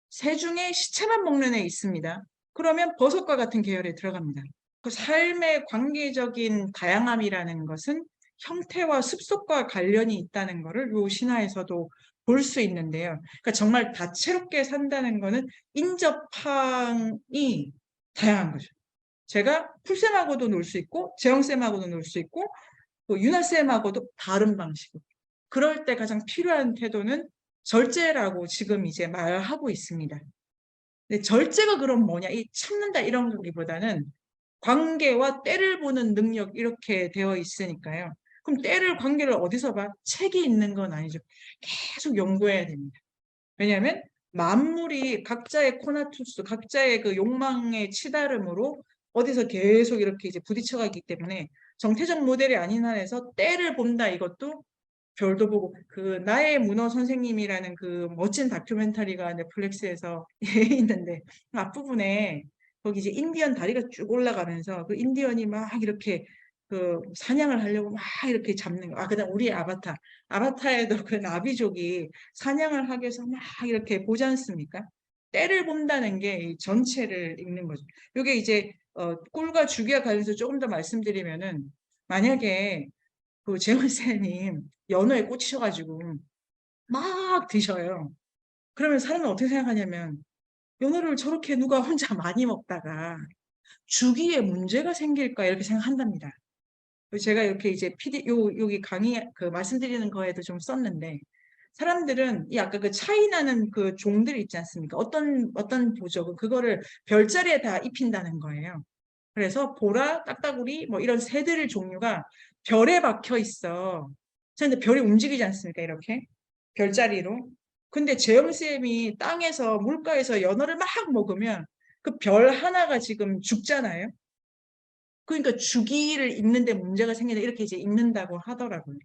새 중에 시체만 먹는 애 있습니다. 그러면 버섯과 같은 계열에 들어갑니다. 그 삶의 관계적인 다양함이라는 것은 형태와 습속과 관련이 있다는 것을 요 신화에서도 볼 수 있는데요. 그러니까 정말 다채롭게 산다는 것은 인접함이 다양한 거죠. 제가 풀쌤하고도 놀 수 있고 재영쌤하고도 놀 수 있고 또 유나쌤하고도 다른 방식으로. 그럴 때 가장 필요한 태도는 절제라고 지금 이제 말하고 있습니다. 근데 절제가 그럼 뭐냐? 이 참는다 이런 거기보다는 관계와 때를 보는 능력 이렇게 되어 있으니까요. 그럼 때를 관계를 어디서 봐? 책이 있는 건 아니죠. 계속 연구해야 됩니다. 왜냐하면 만물이 각자의 코나투스, 각자의 그 욕망의 치달음으로 어디서 계속 이렇게 이제 부딪혀가기 때문에 정태적 모델이 아닌 한에서 때를 본다 이것도 별도 보고 그 나의 문어 선생님이라는 그 멋진 다큐멘터리가 넷플릭스에서 있는데 그 앞부분에 거기 이제 인디언 다리가 쭉 올라가면서 그 인디언이 막 이렇게 그 사냥을 하려고 막 이렇게 잡는 거. 아, 그다음 우리의 아바타에도 그 나비족이 사냥을 하기 위해서 막 이렇게 보지 않습니까? 때를 본다는 게 이 전체를 읽는 거죠. 이게 이제 꿀과 주기와 관련해서 조금 더 말씀드리면은 만약에 그 재훈쌤님 연어에 꽂히셔가지고 막 드셔요. 그러면 사람은 어떻게 생각하냐면 연어를 저렇게 누가 혼자 많이 먹다가 주기에 문제가 생길까 이렇게 생각한답니다. 제가 이렇게 이제 여기 강의 그 말씀드리는 거에도 좀 썼는데 사람들은 이 아까 그 차이 나는 그 종들 있지 않습니까? 어떤 보적은 그거를 별자리에 다 입힌다는 거예요. 그래서 보라, 딱따구리 뭐 이런 새들 종류가 별에 박혀 있어. 근데 별이 움직이지 않습니까? 이렇게 별자리로. 근데 재영쌤이 땅에서 물가에서 연어를 막 먹으면 그 별 하나가 지금 죽잖아요. 그러니까 주기를 읽는데 문제가 생긴다 이렇게 이제 읽는다고 하더라고요.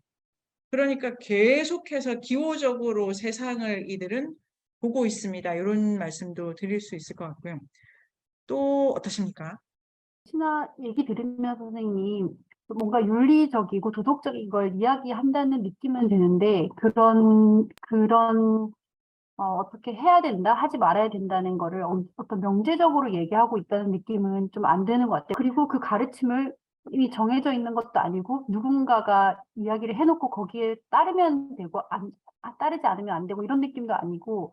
그러니까 계속해서 기호적으로 세상을 이들은 보고 있습니다. 이런 말씀도 드릴 수 있을 것 같고요. 또 어떠십니까? 신화 얘기 들으면서 선생님 뭔가 윤리적이고 도덕적인 걸 이야기한다는 느낌은 드는데 그런 어떻게 해야 된다, 하지 말아야 된다는 거를 어떤 명제적으로 얘기하고 있다는 느낌은 좀 안 드는 것 같아요. 그리고 그 가르침을 이미 정해져 있는 것도 아니고 누군가가 이야기를 해놓고 거기에 따르면 되고 따르지 않으면 안 되고 이런 느낌도 아니고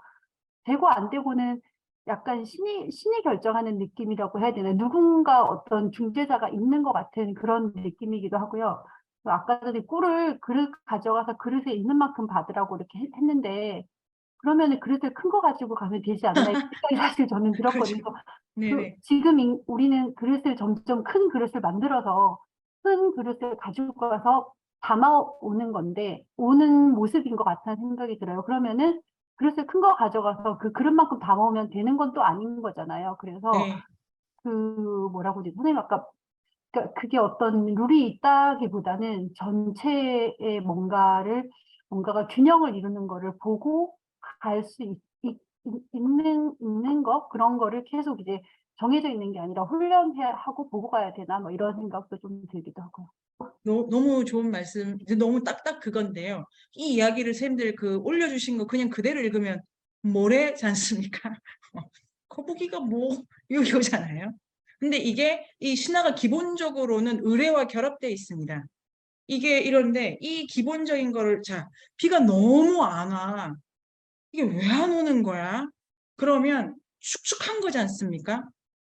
되고 안 되고는 약간 신이 결정하는 느낌이라고 해야 되나? 누군가 어떤 중재자가 있는 것 같은 그런 느낌이기도 하고요. 아까 전에 꿀을 그릇 가져가서 그릇에 있는 만큼 받으라고 이렇게 했는데 그러면은 그릇을 큰 거 가지고 가면 되지 않나? 이 생각이 사실 저는 들었거든요. 그렇죠. 그래서 네네. 지금 우리는 그릇을 점점 큰 그릇을 만들어서 큰 그릇을 가지고 가서 담아오는 건데 오는 모습인 것 같다는 생각이 들어요. 그러면은 그릇을 큰 거 가져가서 그 그릇만큼 담아오면 되는 건 또 아닌 거잖아요. 그래서 네. 그 뭐라고 그러지? 선생님 아까 그러니까 그게 어떤 룰이 있다기보다는 전체의 뭔가가 균형을 이루는 거를 보고 갈 수 있는 거 그런 거를 계속 이제 정해져 있는 게 아니라 훈련하고 보고 가야 되나 뭐 이런 생각도 좀 들기도 하고요. 너무 좋은 말씀, 이제 너무 딱딱 그건데요. 이 이야기를 쌤들 그 올려주신 거 그냥 그대로 읽으면 뭐래지 않습니까? 거북이가 뭐 이거잖아요. 근데 이게 이 신화가 기본적으로는 의례와 결합되어 있습니다. 이게 이런데 이 기본적인 거를 자 비가 너무 안 와. 이게 왜 안 오는 거야? 그러면 축축한 거지 않습니까?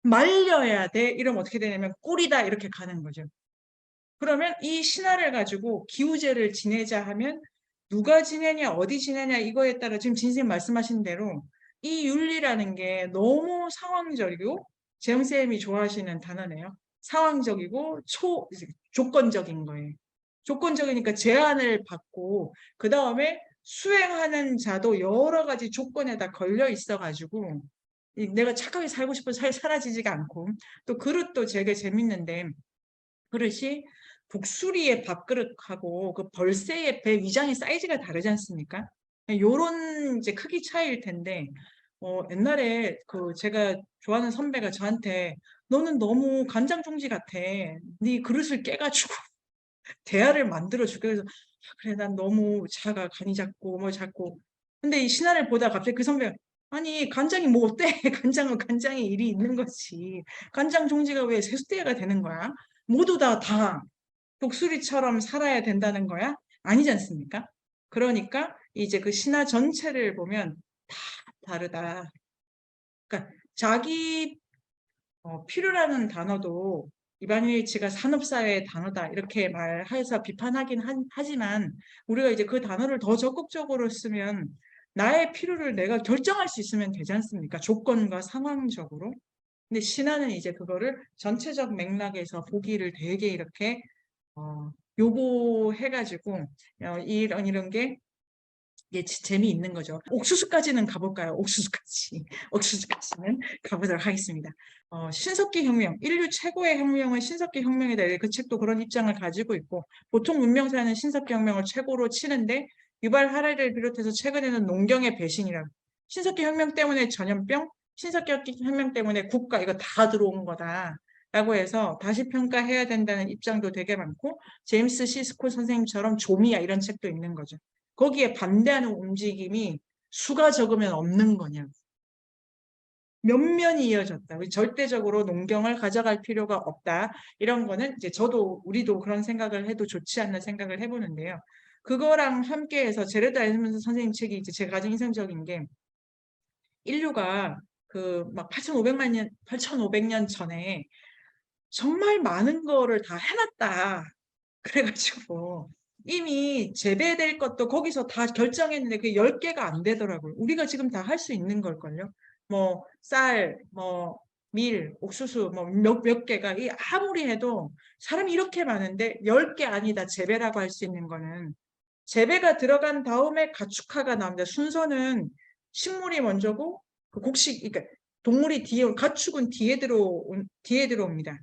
말려야 돼. 이러면 어떻게 되냐면 꿀이다 이렇게 가는 거죠. 그러면 이 신화를 가지고 기우제를 지내자 하면 누가 지내냐, 어디 지내냐 이거에 따라 지금 진생 말씀하신 대로 이 윤리라는 게 너무 상황적이고 재영쌤이 좋아하시는 단어네요. 상황적이고 조건적인 거예요. 조건적이니까 제한을 받고 그 다음에 수행하는 자도 여러 가지 조건에다 걸려 있어가지고 내가 착하게 살고 싶어서 사라지지가 않고 또 그릇도 되게 재밌는데 그릇이 북수리의 밥그릇하고 그 벌새의 배 위장의 사이즈가 다르지 않습니까? 요런 이제 크기 차이일 텐데 옛날에 그 제가 좋아하는 선배가 저한테 너는 너무 간장 종지 같아. 네 그릇을 깨가지고 대야를 만들어줄게. 그래서 그래 난 너무 자가 간이 작고 뭐 작고. 근데 이 신화를 보다 갑자기 그 선배가 아니 간장이 뭐 어때? 간장은 간장의 일이 있는 거지. 간장 종지가 왜 세숫대야가 되는 거야? 모두 다 독수리처럼 살아야 된다는 거야? 아니지 않습니까? 그러니까 이제 그 신화 전체를 보면 다 다르다. 그러니까 자기 필요라는 단어도 이바뉴이치가 산업사회의 단어다 이렇게 말해서 비판하긴 하지만 우리가 이제 그 단어를 더 적극적으로 쓰면 나의 필요를 내가 결정할 수 있으면 되지 않습니까? 조건과 상황적으로. 근데 신화는 이제 그거를 전체적 맥락에서 보기를 되게 이렇게 요구해가지고 이런 게 이게 재미있는 거죠. 옥수수까지는 가볼까요? 옥수수까지. 옥수수까지는 가보도록 하겠습니다. 신석기 혁명, 인류 최고의 혁명은 신석기 혁명이다. 그 책도 그런 입장을 가지고 있고 보통 문명사는 신석기 혁명을 최고로 치는데 유발 하라리를 비롯해서 최근에는 농경의 배신이라고 신석기 혁명 때문에 전염병, 신석기 혁명 때문에 국가 이거 다 들어온 거다. 라고 해서 다시 평가해야 된다는 입장도 되게 많고 제임스 시스코 선생님처럼 조미야 이런 책도 있는 거죠. 거기에 반대하는 움직임이 수가 적으면 없는 거냐고. 면면이 이어졌다. 절대적으로 농경을 가져갈 필요가 없다. 이런 거는 이제 우리도 그런 생각을 해도 좋지 않나 생각을 해보는데요. 그거랑 함께해서 제레드 아이먼스 선생님 책이 이제 제가 가장 인상적인 게 인류가 그 막 8,500년 전에 정말 많은 거를 다 해놨다. 그래가지고 이미 재배될 것도 거기서 다 결정했는데 그게 10개가 안 되더라고요. 우리가 지금 다 할 수 있는 걸걸요. 뭐 쌀, 뭐 밀, 옥수수 뭐 몇 개가 이 아무리 해도 사람이 이렇게 많은데 10개 아니다 재배라고 할 수 있는 거는 재배가 들어간 다음에 가축화가 나옵니다. 순서는 식물이 먼저고 그 그러니까 동물이 가축은 뒤에 들어옵니다.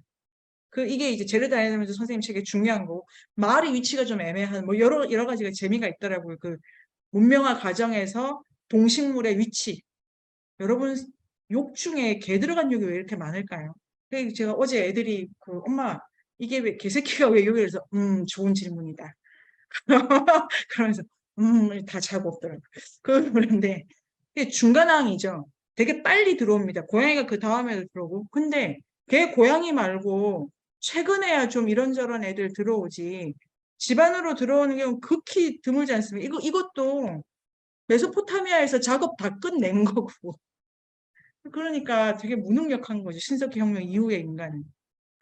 이게 이제 제르다 아이먼스 선생님 책의 중요한 거고 말의 위치가 좀 애매한 뭐 여러 가지가 재미가 있더라고요. 그 문명화 과정에서 동식물의 위치. 여러분 욕 중에 개 들어간 욕이 왜 이렇게 많을까요? 그래서 제가 어제 애들이 엄마 이게 왜 개새끼가 왜 여기 그래서 좋은 질문이다. 그러면서 다 자고 없더라고요. 그런데 이게 중간항이죠. 되게 빨리 들어옵니다. 고양이가 그 다음에 들어오고 근데 걔 고양이 말고 최근에야 좀 이런저런 애들 들어오지 집안으로 들어오는 경우는 극히 드물지 않습니까? 이것도 메소포타미아에서 작업 다 끝낸 거고 그러니까 되게 무능력한 거죠. 신석기 혁명 이후의 인간은.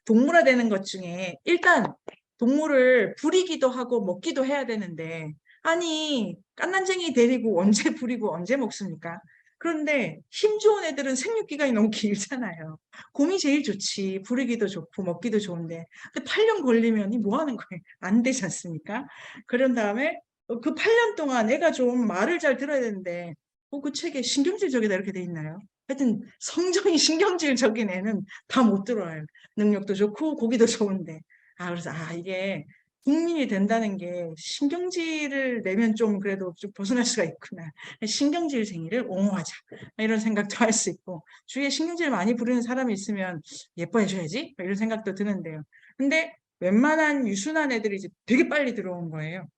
동물화되는 것 중에 일단 동물을 부리기도 하고 먹기도 해야 되는데 아니 깐난쟁이 데리고 언제 부리고 언제 먹습니까? 그런데 힘 좋은 애들은 생육기간이 너무 길잖아요. 곰이 제일 좋지. 부리기도 좋고 먹기도 좋은데 근데 8년 걸리면 뭐 하는 거예요? 안 되지 않습니까? 그런 다음에 그 8년 동안 애가 좀 말을 잘 들어야 되는데 그 책에 신경질적이다 이렇게 돼 있나요? 하여튼 성정이 신경질적인 애는 다 못 들어요. 능력도 좋고 고기도 좋은데 그래서 이게 국민이 된다는 게 신경질을 내면 좀 그래도 좀 벗어날 수가 있구나. 신경질쟁이를 옹호하자 이런 생각도 할 수 있고 주위에 신경질 많이 부리는 사람이 있으면 예뻐해줘야지 이런 생각도 드는데요. 근데 웬만한 유순한 애들이 이제 되게 빨리 들어온 거예요.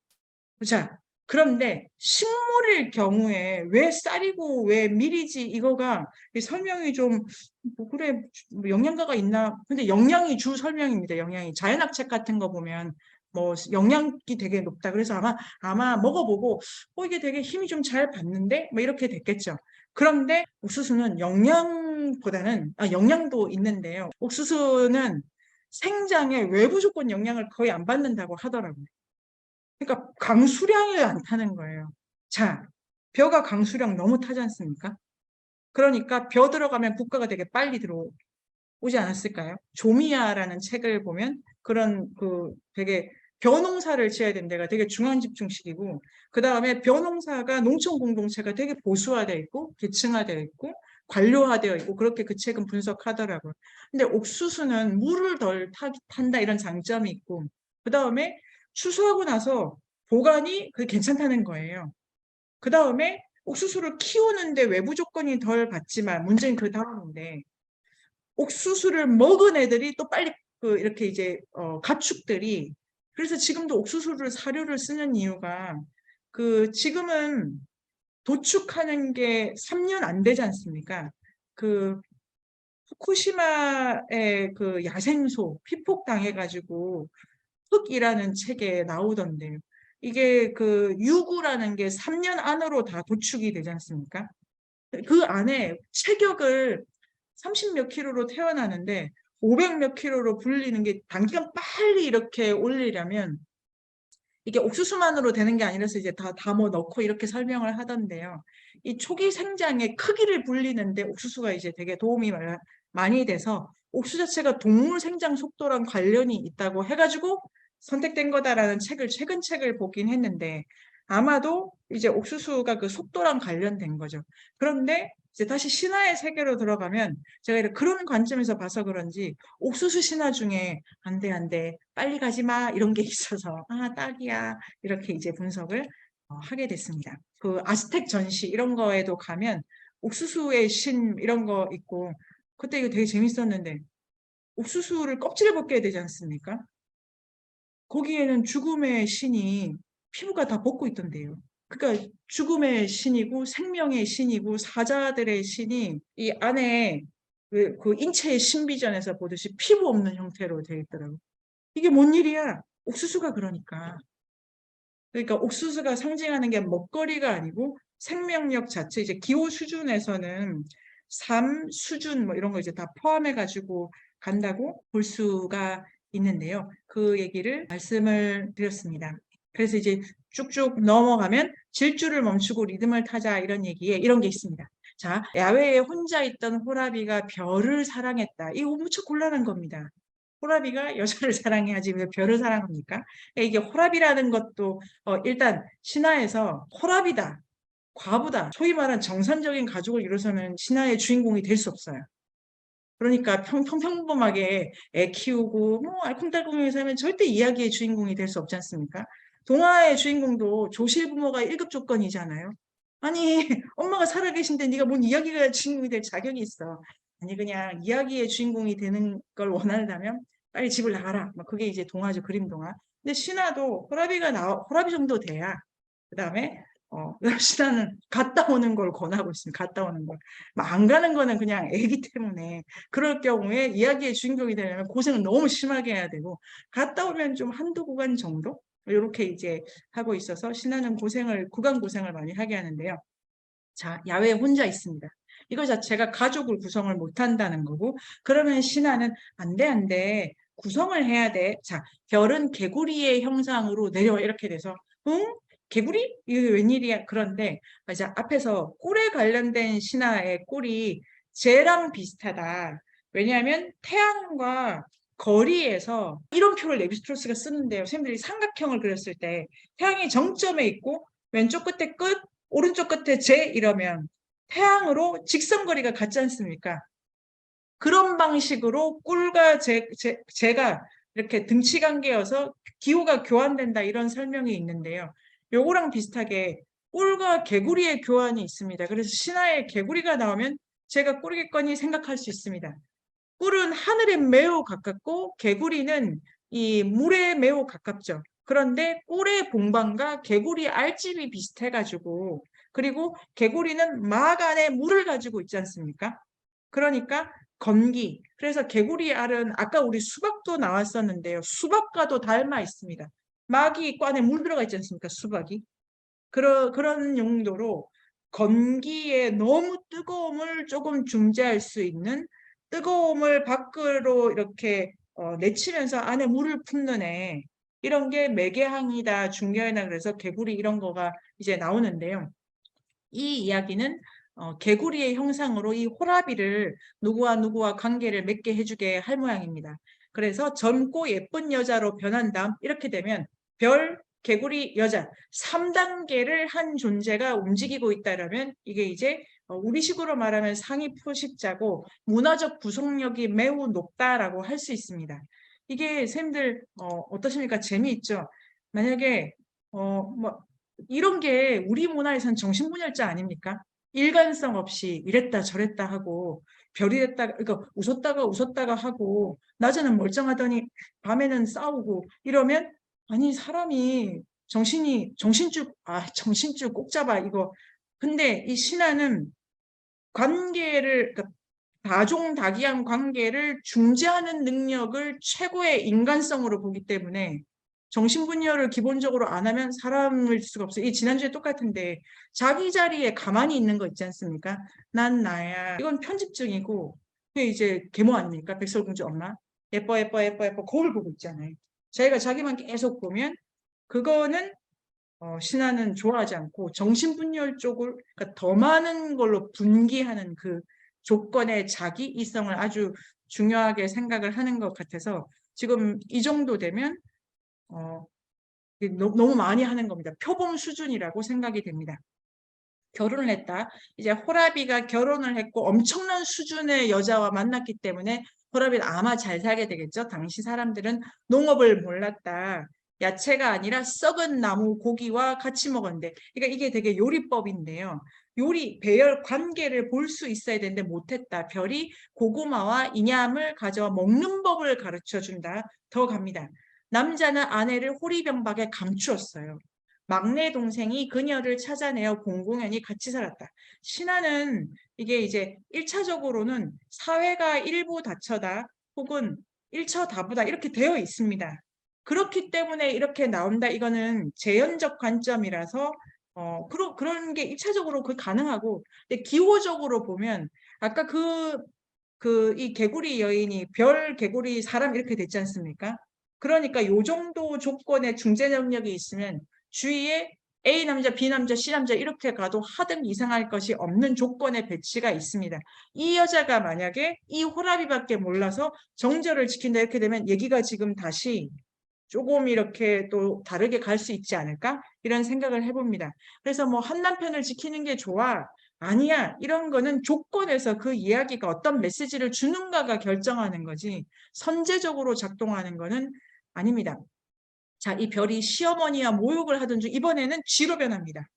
자, 그런데 식물일 경우에 왜 쌀이고 왜 밀이지 이거가 설명이 좀 그래 뭐 영양가가 있나? 근데 영양이 주 설명입니다. 영양이 자연학책 같은 거 보면 뭐 영양이 되게 높다. 그래서 아마 먹어보고 이게 되게 힘이 좀 잘 받는데 뭐 이렇게 됐겠죠. 그런데 옥수수는 영양보다는 영양도 있는데요. 옥수수는 생장에 외부 조건 영향을 거의 안 받는다고 하더라고요. 그러니까 강수량이 안 타는 거예요. 자, 벼가 강수량 너무 타지 않습니까? 그러니까 벼 들어가면 국가가 되게 빨리 들어오지 않았을까요? 조미야라는 책을 보면 그런 되게 벼 농사를 지어야 되는 데가 되게 중앙 집중식이고 그 다음에 벼 농사가 농촌 공동체가 되게 보수화되어 있고 계층화되어 있고 관료화되어 있고 그렇게 그 책은 분석하더라고요. 근데 옥수수는 물을 덜 탄다 이런 장점이 있고 그 다음에 추수하고 나서 보관이 그게 괜찮다는 거예요. 그 다음에 옥수수를 키우는데 외부 조건이 덜 받지만 문제는 그 다음인데 옥수수를 먹은 애들이 또 빨리 이렇게 이제 가축들이 그래서 지금도 옥수수를 사료를 쓰는 이유가 지금은 도축하는 게 3년 안 되지 않습니까? 후쿠시마의 야생소 피폭 당해가지고 흑이라는 책에 나오던데요. 이게 유구라는 게 3년 안으로 다 도축이 되지 않습니까? 그 안에 체격을 30 몇 킬로로 태어나는데 500 몇 킬로로 불리는 게 단기간 빨리 이렇게 올리려면 이게 옥수수만으로 되는 게 아니라서 이제 다 뭐 넣고 이렇게 설명을 하던데요. 이 초기 생장의 크기를 불리는데 옥수수가 이제 되게 도움이 많이 돼서 옥수수 자체가 동물 생장 속도랑 관련이 있다고 해가지고 선택된 거다라는 최근 책을 보긴 했는데 아마도 이제 옥수수가 그 속도랑 관련된 거죠. 그런데 이제 다시 신화의 세계로 들어가면 제가 이렇게 그런 관점에서 봐서 그런지 옥수수 신화 중에 안 돼, 빨리 가지 마 이런 게 있어서 딱이야 이렇게 이제 분석을 하게 됐습니다. 아즈텍 전시 이런 거에도 가면 옥수수의 신 이런 거 있고 그때 이거 되게 재밌었는데 옥수수를 껍질을 벗겨야 되지 않습니까? 거기에는 죽음의 신이 피부가 다 벗고 있던데요. 그러니까 죽음의 신이고 생명의 신이고 사자들의 신이 이 안에 그 인체의 신비전에서 보듯이 피부 없는 형태로 되어 있더라고요. 이게 뭔 일이야? 옥수수가 그러니까. 그러니까 옥수수가 상징하는 게 먹거리가 아니고 생명력 자체, 이제 기호 수준에서는 삶 수준 뭐 이런 거 이제 다 포함해 가지고 간다고 볼 수가 있는데요. 그 얘기를 말씀을 드렸습니다. 그래서 이제 쭉쭉 넘어가면 질주를 멈추고 리듬을 타자 이런 얘기에 이런 게 있습니다. 자, 야외에 혼자 있던 호라비가 별을 사랑했다. 이거 무척 곤란한 겁니다. 호라비가 여자를 사랑해야지 왜 별을 사랑합니까? 이게 호라비라는 것도 일단 신화에서 호라비다, 과부다, 소위 말하는 정상적인 가족을 이루어서는 신화의 주인공이 될 수 없어요. 그러니까 평범하게 애 키우고 뭐 알콩달콩하게 살면 절대 이야기의 주인공이 될 수 없지 않습니까? 동화의 주인공도 조실 부모가 1급 조건이잖아요. 아니 엄마가 살아계신데 네가 뭔 이야기가 주인공이 될 자격이 있어. 아니 그냥 이야기의 주인공이 되는 걸 원한다면 빨리 집을 나가라. 막 그게 이제 동화죠, 그림 동화. 근데 신화도 호라비 정도 돼야 그다음에 신화는 갔다 오는 걸 권하고 있습니다. 갔다 오는 걸. 안 가는 거는 그냥 애기 때문에 그럴 경우에 이야기의 주인공이 되려면 고생을 너무 심하게 해야 되고 갔다 오면 좀 한두 구간 정도 이렇게 이제 하고 있어서 신화는 구간 고생을 많이 하게 하는데요. 자, 야외에 혼자 있습니다. 이거 자체가 가족을 구성을 못 한다는 거고 그러면 신화는 안 돼. 구성을 해야 돼. 자, 별은 개구리의 형상으로 내려와 이렇게 돼서 응? 개구리? 이게 웬일이야? 그런데 맞아, 앞에서 꿀에 관련된 신화의 꿀이 쟤랑 비슷하다. 왜냐하면 태양과 거리에서 이론표를 레비스트로스가 쓰는데요. 선생님들이 삼각형을 그렸을 때 태양이 정점에 있고 왼쪽 끝에 끝, 오른쪽 끝에 재 이러면 태양으로 직선거리가 같지 않습니까? 그런 방식으로 꿀과 재가 이렇게 등치 관계여서 기호가 교환된다 이런 설명이 있는데요. 요거랑 비슷하게 꿀과 개구리의 교환이 있습니다. 그래서 신화에 개구리가 나오면 제가 꿀이겠거니 생각할 수 있습니다. 꿀은 하늘에 매우 가깝고 개구리는 이 물에 매우 가깝죠. 그런데 꿀의 봉방과 개구리 알집이 비슷해가지고 그리고 개구리는 막 안에 물을 가지고 있지 않습니까? 그러니까 건기. 그래서 개구리 알은 아까 우리 수박도 나왔었는데요. 수박과도 닮아 있습니다. 막이 있고 안에 물 들어가 있지 않습니까? 수박이. 그런 용도로 건기에 너무 뜨거움을 조금 중재할 수 있는 뜨거움을 밖으로 이렇게 내치면서 안에 물을 품는 애. 이런 게 매개항이다, 중개항이다 그래서 개구리 이런 거가 이제 나오는데요. 이 이야기는 개구리의 형상으로 이 호라비를 누구와 관계를 맺게 해주게 할 모양입니다. 그래서 젊고 예쁜 여자로 변한 다음 이렇게 되면 별, 개구리, 여자 3단계를 한 존재가 움직이고 있다라면 이게 이제 우리식으로 말하면 상위 포식자고 문화적 구속력이 매우 높다라고 할 수 있습니다. 이게 선생님들 어떠십니까? 재미있죠? 만약에 뭐 이런 게 우리 문화에선 정신분열자 아닙니까? 일관성 없이 이랬다 저랬다 하고 별이 됐다가 그러니까 웃었다가 하고 낮에는 멀쩡하더니 밤에는 싸우고 이러면 아니 사람이 정신줄 꼭 잡아 이거. 근데 이 신화는 관계를 그러니까 다종다기한 관계를 중재하는 능력을 최고의 인간성으로 보기 때문에 정신분열을 기본적으로 안 하면 사람일 수가 없어요. 이 지난주에 똑같은데 자기 자리에 가만히 있는 거 있지 않습니까? 난 나야. 이건 편집증이고 그게 이제 계모 아닙니까? 백설공주 엄마. 예뻐 거울 보고 있잖아요. 자기가 자기만 계속 보면 그거는 신하는 좋아하지 않고 정신분열 쪽을 그러니까 더 많은 걸로 분기하는 그 조건의 자기 이성을 아주 중요하게 생각을 하는 것 같아서 지금 이 정도 되면 너무 많이 하는 겁니다. 표범 수준이라고 생각이 됩니다. 결혼을 했다. 이제 호라비가 결혼을 했고 엄청난 수준의 여자와 만났기 때문에 호라비는 아마 잘 살게 되겠죠. 당시 사람들은 농업을 몰랐다. 야채가 아니라 썩은 나무 고기와 같이 먹었는데 그러니까 이게 되게 요리법인데요. 배열 관계를 볼 수 있어야 되는데 못했다. 별이 고구마와 인얌을 가져와 먹는 법을 가르쳐 준다. 더 갑니다. 남자는 아내를 호리병박에 감추었어요. 막내 동생이 그녀를 찾아내어 공공연히 같이 살았다. 신화는 이게 이제 1차적으로는 사회가 일부 다처다 혹은 일처다부다 이렇게 되어 있습니다. 그렇기 때문에 이렇게 나온다. 이거는 재현적 관점이라서 그런 게 1차적으로 그 가능하고 근데 기호적으로 보면 아까 이 개구리 여인이 별 개구리 사람 이렇게 됐지 않습니까? 그러니까 요 정도 조건의 중재 능력이 있으면 주위에 A 남자, B 남자, C 남자 이렇게 가도 하등 이상할 것이 없는 조건의 배치가 있습니다. 이 여자가 만약에 이 호라비밖에 몰라서 정절을 지킨다 이렇게 되면 얘기가 지금 다시 조금 이렇게 또 다르게 갈 수 있지 않을까? 이런 생각을 해봅니다. 그래서 뭐 한 남편을 지키는 게 좋아. 아니야. 이런 거는 조건에서 그 이야기가 어떤 메시지를 주는가가 결정하는 거지 선제적으로 작동하는 거는 아닙니다. 자, 이 별이 시어머니와 모욕을 하던 중 이번에는 쥐로 변합니다.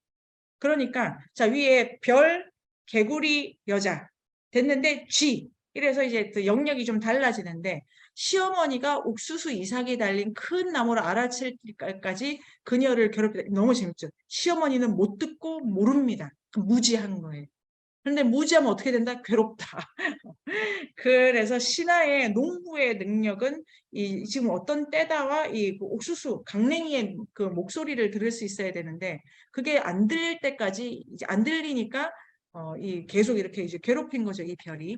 그러니까 자 위에 별, 개구리, 여자 됐는데 쥐 이래서 이제 그 영역이 좀 달라지는데 시어머니가 옥수수 이삭이 달린 큰 나무를 알아챌 때까지 그녀를 괴롭히다. 너무 재밌죠. 시어머니는 못 듣고 모릅니다. 무지한 거예요. 그런데 무지하면 어떻게 된다? 괴롭다. 그래서 신하의 농부의 능력은 지금 어떤 때다와 이 옥수수 강냉이의 그 목소리를 들을 수 있어야 되는데 그게 안 들릴 때까지 이제 안 들리니까 계속 이렇게 이제 괴롭힌 거죠. 이 별이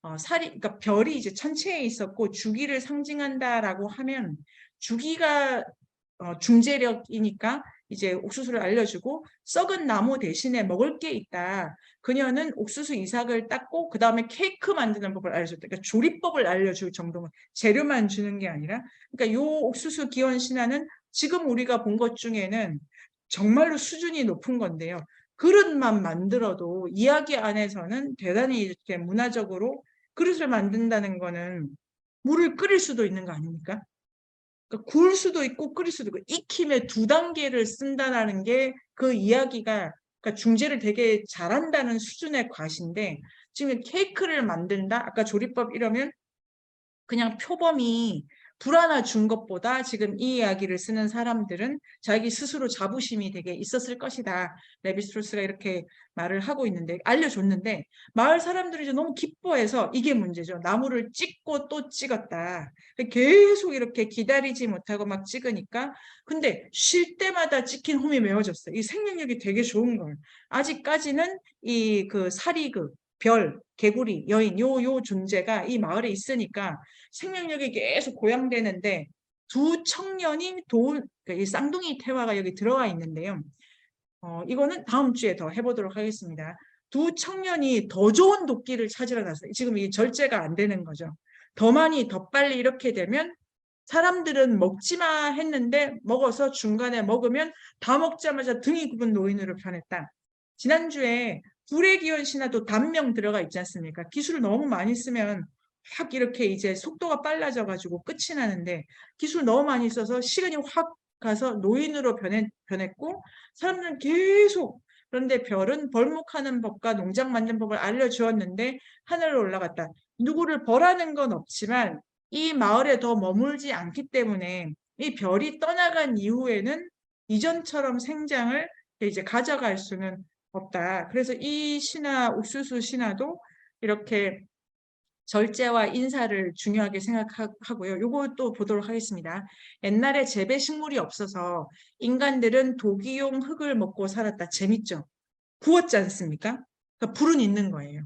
그러니까 별이 이제 천체에 있었고 주기를 상징한다라고 하면 주기가 중재력이니까 이제 옥수수를 알려주고 썩은 나무 대신에 먹을 게 있다. 그녀는 옥수수 이삭을 닦고 그 다음에 케이크 만드는 법을 알려줬다. 그러니까 조리법을 알려줄 정도면 재료만 주는 게 아니라 그러니까 요 옥수수 기원 신화는 지금 우리가 본 것 중에는 정말로 수준이 높은 건데요. 그릇만 만들어도 이야기 안에서는 대단히 이렇게 문화적으로 그릇을 만든다는 거는 물을 끓일 수도 있는 거 아닙니까? 그러니까 구울 수도 있고 끓일 수도 있고 익힘의 두 단계를 쓴다는 게 그 이야기가 그러니까 중재를 되게 잘한다는 수준의 과시인데 지금 케이크를 만든다? 아까 조리법 이러면 그냥 표범이 불 하나 준 것보다 지금 이 이야기를 쓰는 사람들은 자기 스스로 자부심이 되게 있었을 것이다. 레비스트로스가 이렇게 말을 하고 있는데 알려줬는데 마을 사람들이 이제 너무 기뻐해서 이게 문제죠. 나무를 찍고 또 찍었다. 계속 이렇게 기다리지 못하고 막 찍으니까 근데 쉴 때마다 찍힌 홈이 메워졌어요. 이 생명력이 되게 좋은 걸. 아직까지는 이 그 사리그 별, 개구리, 여인 요 존재가 이 마을에 있으니까 생명력이 계속 고양되는데 두 청년이 그러니까 이 쌍둥이 태화가 여기 들어가 있는데요. 이거는 다음 주에 더 해보도록 하겠습니다. 두 청년이 더 좋은 도끼를 찾으러 갔어요. 지금 이 절제가 안 되는 거죠. 더 많이 더 빨리 이렇게 되면 사람들은 먹지마 했는데 먹어서 중간에 먹으면 다 먹자마자 등이 굽은 노인으로 변했다. 지난주에 불의 기원 신화도 단명 들어가 있지 않습니까? 기술을 너무 많이 쓰면 확 이렇게 이제 속도가 빨라져 가지고 끝이 나는데 기술 너무 많이 써서 시간이 확 가서 노인으로 변했고 사람들은 계속 그런데 별은 벌목하는 법과 농장 만드는 법을 알려주었는데 하늘로 올라갔다. 누구를 벌하는 건 없지만 이 마을에 더 머물지 않기 때문에 이 별이 떠나간 이후에는 이전처럼 생장을 이제 가져갈 수는 없다. 그래서 이 신화, 옥수수 신화도 이렇게 절제와 인사를 중요하게 생각하고요. 요거 또 보도록 하겠습니다. 옛날에 재배 식물이 없어서 인간들은 도기용 흙을 먹고 살았다. 재밌죠? 구웠지 않습니까? 그러니까 불은 있는 거예요.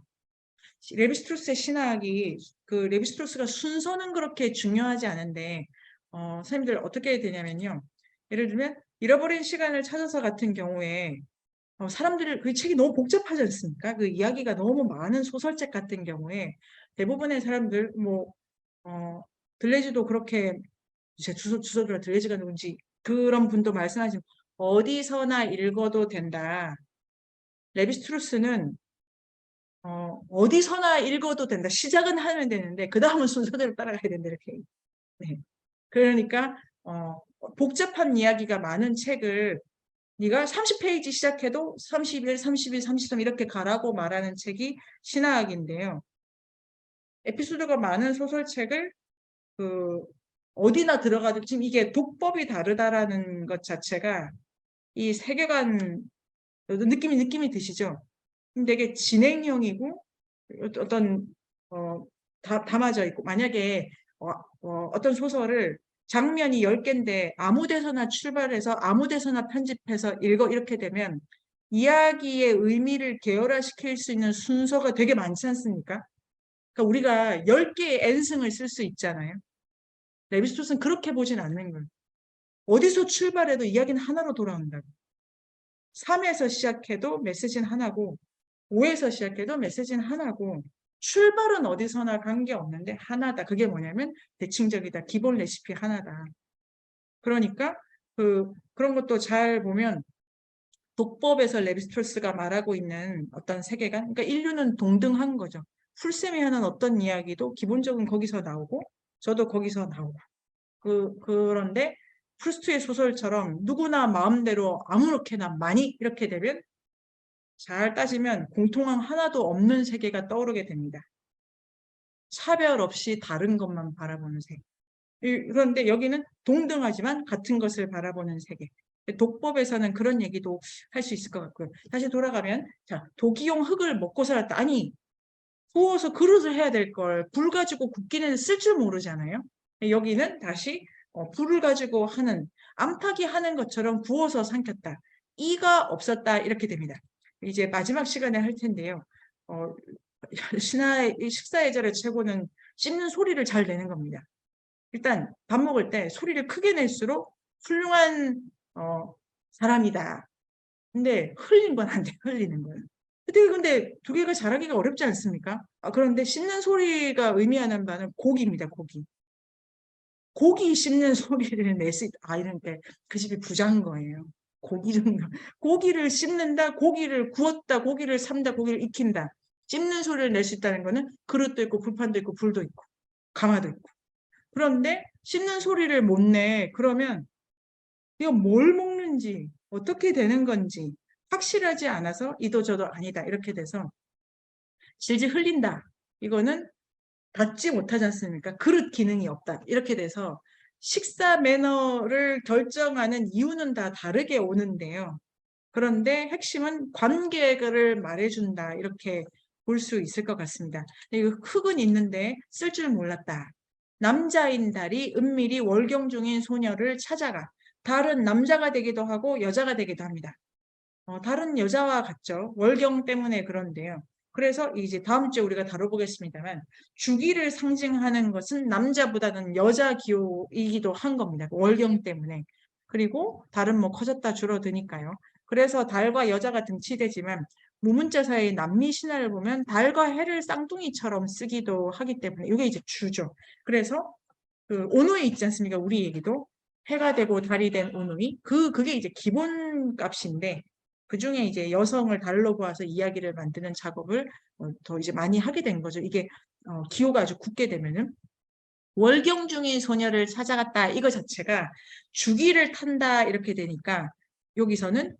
레비스트루스의 신학이 레비스트루스가 순서는 그렇게 중요하지 않은데 선생님들 어떻게 되냐면요. 예를 들면 잃어버린 시간을 찾아서 같은 경우에 사람들이 그 책이 너무 복잡하지 않습니까? 그 이야기가 너무 많은 소설책 같은 경우에 대부분의 사람들 들레즈도 그렇게 제 주소들어 들레즈가 누군지 그런 분도 말씀하시면 어디서나 읽어도 된다. 레비스트루스는 어디서나 읽어도 된다. 시작은 하면 되는데 그 다음은 순서대로 따라가야 된다. 이렇게. 네. 그러니까 복잡한 이야기가 많은 책을 네가 30페이지 시작해도 31, 32, 33 이렇게 가라고 말하는 책이 신화학인데요. 에피소드가 많은 소설책을 어디나 들어가도 지금 이게 독법이 다르다라는 것 자체가 이 세계관 느낌이 드시죠? 되게 진행형이고 어떤 담아져 있고 만약에 어떤 소설을 장면이 10개인데 아무 데서나 출발해서 아무 데서나 편집해서 읽어 이렇게 되면 이야기의 의미를 계열화시킬 수 있는 순서가 되게 많지 않습니까? 그러니까 우리가 10개의 N승을 쓸 수 있잖아요. 레비스토스는 그렇게 보진 않는 거예요. 어디서 출발해도 이야기는 하나로 돌아온다고. 3에서 시작해도 메시지는 하나고 5에서 시작해도 메시지는 하나고 출발은 어디서나 관계없는데 하나다. 그게 뭐냐면 대칭적이다. 기본 레시피 하나다. 그러니까 그런 것도 잘 보면 독법에서 레비스트로스가 말하고 있는 어떤 세계관, 그러니까 인류는 동등한 거죠. 풀쌤이 하는 어떤 이야기도 기본적으로 거기서 나오고 저도 거기서 나오고 그런데 프루스트의 소설처럼 누구나 마음대로 아무렇게나 많이 이렇게 되면 잘 따지면 공통함 하나도 없는 세계가 떠오르게 됩니다. 차별 없이 다른 것만 바라보는 세계. 그런데 여기는 동등하지만 같은 것을 바라보는 세계. 독법에서는 그런 얘기도 할 수 있을 것 같고요. 다시 돌아가면 자, 도기용 흙을 먹고 살았다. 아니 구워서 그릇을 해야 될 걸 불 가지고 굽기는 쓸 줄 모르잖아요. 여기는 다시 불을 가지고 하는 암탉이 하는 것처럼 구워서 삼켰다. 이가 없었다 이렇게 됩니다. 이제 마지막 시간에 할 텐데요. 신화의 식사 예절의 최고는 씹는 소리를 잘 내는 겁니다. 일단 밥 먹을 때 소리를 크게 낼수록 훌륭한 사람이다. 근데 흘린 건 안 돼. 흘리는 거예요. 근데 두 개가 잘하기가 어렵지 않습니까? 그런데 씹는 소리가 의미하는 바는 고기입니다. 고기. 고기 씹는 소리를 낼 수 있다. 이런 때 그 집이 부자인 거예요. 고기를 씹는다, 고기를 구웠다, 고기를 삶다, 고기를 익힌다. 씹는 소리를 낼 수 있다는 거는 그릇도 있고 불판도 있고 불도 있고 가마도 있고. 그런데 씹는 소리를 못 내. 그러면 이거 뭘 먹는지 어떻게 되는 건지 확실하지 않아서 이도저도 아니다. 이렇게 돼서 질질 흘린다. 이거는 받지 못하지 않습니까? 그릇 기능이 없다. 이렇게 돼서 식사 매너를 결정하는 이유는 다 다르게 오는데요. 그런데 핵심은 관계를 말해준다. 이렇게 볼 수 있을 것 같습니다. 흙은 있는데 쓸 줄 몰랐다. 남자인 달이 은밀히 월경 중인 소녀를 찾아가. 달은 남자가 되기도 하고 여자가 되기도 합니다. 다른 여자와 같죠. 월경 때문에 그런데요. 그래서 이제 다음 주에 우리가 다뤄보겠습니다만 주기를 상징하는 것은 남자보다는 여자 기호이기도 한 겁니다. 월경 때문에. 그리고 달은 뭐 커졌다 줄어드니까요. 그래서 달과 여자가 등치되지만 무문자사의 남미 신화를 보면 달과 해를 쌍둥이처럼 쓰기도 하기 때문에 이게 이제 주죠. 그래서 오누이 있지 않습니까? 우리 얘기도 해가 되고 달이 된 오누이 그게 이제 기본 값인데 그 중에 이제 여성을 달로 보아서 이야기를 만드는 작업을 더 이제 많이 하게 된 거죠. 이게 기호가 아주 굳게 되면은 월경중인 소녀를 찾아갔다 이거 자체가 주기를 탄다 이렇게 되니까 여기서는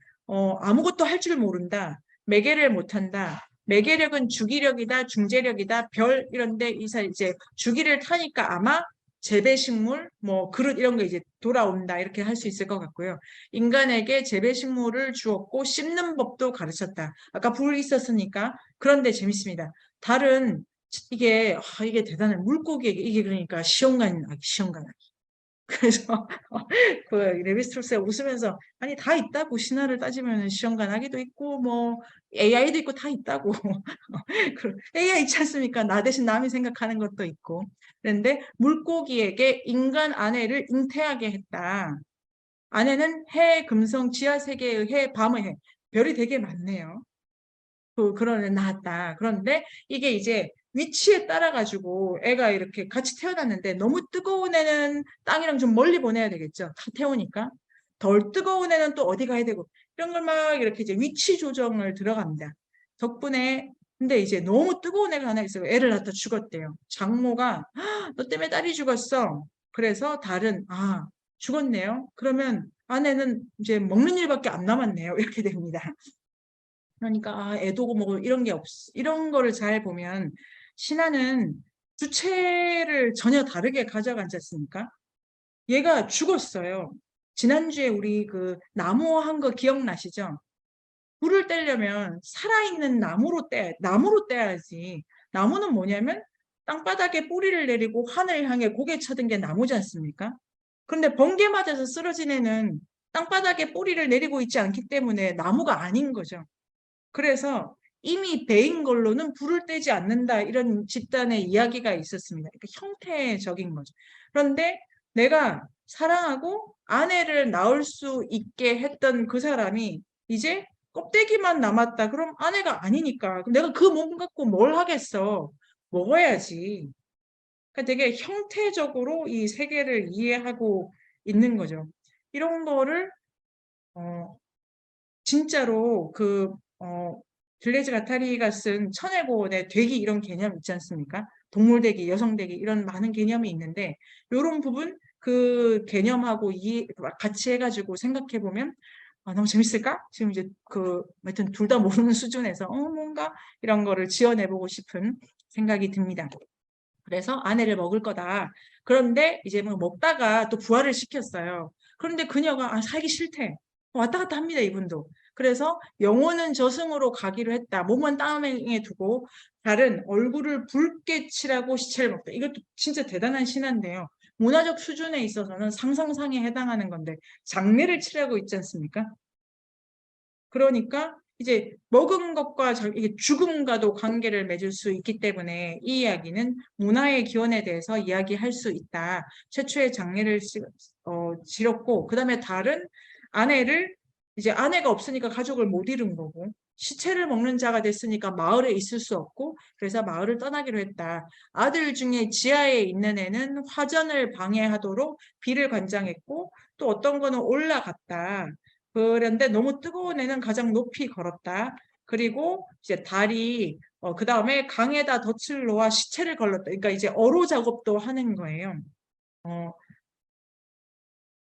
아무것도 할 줄 모른다, 매개를 못한다, 매개력은 주기력이다, 중재력이다, 별 이런데 이제 주기를 타니까 아마 재배식물, 뭐 그릇 이런 거 이제 돌아온다 이렇게 할 수 있을 것 같고요. 인간에게 재배식물을 주었고 씹는 법도 가르쳤다. 아까 불 있었으니까. 그런데 재밌습니다. 달은 이게 대단해. 물고기에게 이게 그러니까 시험관하기. 그래서 그 레비스트로스가 웃으면서 아니 다 있다고 신화를 따지면 시험관하기도 있고 뭐 AI도 있고 다 있다고. AI 있지 않습니까? 나 대신 남이 생각하는 것도 있고. 그런데 물고기에게 인간 아내를 잉태하게 했다. 아내는 해, 금성, 지하 세계의 해, 밤의 해. 별이 되게 많네요. 그런 애 낳았다. 그런데 이게 이제 위치에 따라 가지고 애가 이렇게 같이 태어났는데 너무 뜨거운 애는 땅이랑 좀 멀리 보내야 되겠죠. 다 태우니까. 덜 뜨거운 애는 또 어디 가야 되고 이런 걸 막 이렇게 이제 위치 조정을 들어갑니다. 덕분에 근데 이제 너무 뜨거운 애가 하나 있어요. 애를 낳다 죽었대요. 장모가 너 때문에 딸이 죽었어. 그래서 달은 죽었네요. 그러면 아내는 이제 먹는 일밖에 안 남았네요. 이렇게 됩니다. 그러니까 애도고 뭐 이런 거를 잘 보면 신화는 주체를 전혀 다르게 가져가지 않습니까? 얘가 죽었어요. 지난주에 우리 그 나무 한 거 기억나시죠? 불을 떼려면 살아있는 나무로 떼야지. 나무는 뭐냐면 땅바닥에 뿌리를 내리고 하늘 향해 고개 쳐든 게 나무지 않습니까? 그런데 번개 맞아서 쓰러진 애는 땅바닥에 뿌리를 내리고 있지 않기 때문에 나무가 아닌 거죠. 그래서 이미 배인 걸로는 불을 떼지 않는다 이런 집단의 이야기가 있었습니다. 그러니까 형태적인 거죠. 그런데 내가 사랑하고 아내를 낳을 수 있게 했던 그 사람이 이제 껍데기만 남았다. 그럼 아내가 아니니까 내가 그 몸 갖고 뭘 하겠어. 먹어야지. 그러니까 되게 형태적으로 이 세계를 이해하고 있는 거죠. 이런 거를 어, 진짜로 블레이즈 가타리가 쓴 천해고원의 되기 이런 개념 있지 않습니까? 동물되기, 여성되기 이런 많은 개념이 있는데 이런 부분 그 개념하고 같이 해가지고 생각해 보면 너무 재밌을까? 지금 이제 하여튼 둘 다 모르는 수준에서 뭔가 이런 거를 지어내보고 싶은 생각이 듭니다. 그래서 아내를 먹을 거다. 그런데 이제 뭐 먹다가 또 부활을 시켰어요. 그런데 그녀가 살기 싫대. 왔다 갔다 합니다, 이분도. 그래서 영혼은 저승으로 가기로 했다. 몸은 땅에 두고 달은 얼굴을 붉게 칠하고 시체를 먹다. 이것도 진짜 대단한 신화인데요. 문화적 수준에 있어서는 상상상에 해당하는 건데 장례를 치르고 있지 않습니까? 그러니까 이제 먹은 것과 이게 죽음과도 관계를 맺을 수 있기 때문에 이 이야기는 문화의 기원에 대해서 이야기할 수 있다. 최초의 장례를 치렀고 그다음에 다른 아내를 이제 아내가 없으니까 가족을 못 이룬 거고 시체를 먹는 자가 됐으니까 마을에 있을 수 없고 그래서 마을을 떠나기로 했다. 아들 중에 지하에 있는 애는 화전을 방해하도록 비를 관장했고 또 어떤 거는 올라갔다. 그런데 너무 뜨거운 애는 가장 높이 걸었다. 그리고 이제 달이 그 다음에 강에다 덫을 놓아 시체를 걸렀다. 그러니까 이제 어로 작업도 하는 거예요.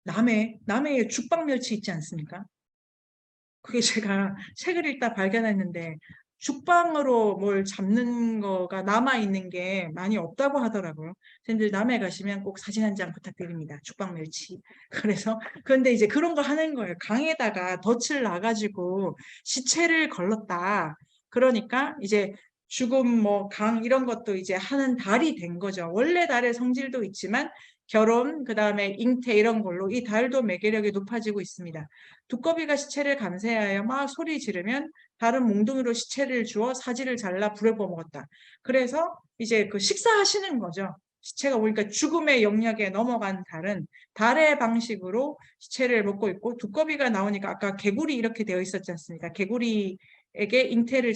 남해에 죽방멸치 있지 않습니까? 그게 제가 책을 읽다 발견했는데 죽방으로 뭘 잡는 거가 남아있는 게 많이 없다고 하더라고요. 선생님들 남해 가시면 꼭 사진 한 장 부탁드립니다. 죽방멸치. 그래서 그런데 이제 그런 거 하는 거예요. 강에다가 덫을 놔가지고 시체를 걸렀다. 그러니까 이제 죽음 강 이런 것도 이제 하는 달이 된 거죠. 원래 달의 성질도 있지만 결혼 그다음에 잉태 이런 걸로 이 달도 매개력이 높아지고 있습니다. 두꺼비가 시체를 감세하여 막 소리 지르면 다른 몽둥이로 시체를 주어 사지를 잘라 불에 구워 먹었다. 그래서 이제 그 식사하시는 거죠. 시체가 오니까 죽음의 영역에 넘어간 달의 방식으로 시체를 먹고 있고 두꺼비가 나오니까 아까 개구리 이렇게 되어 있었지 않습니까? 개구리에게 잉태를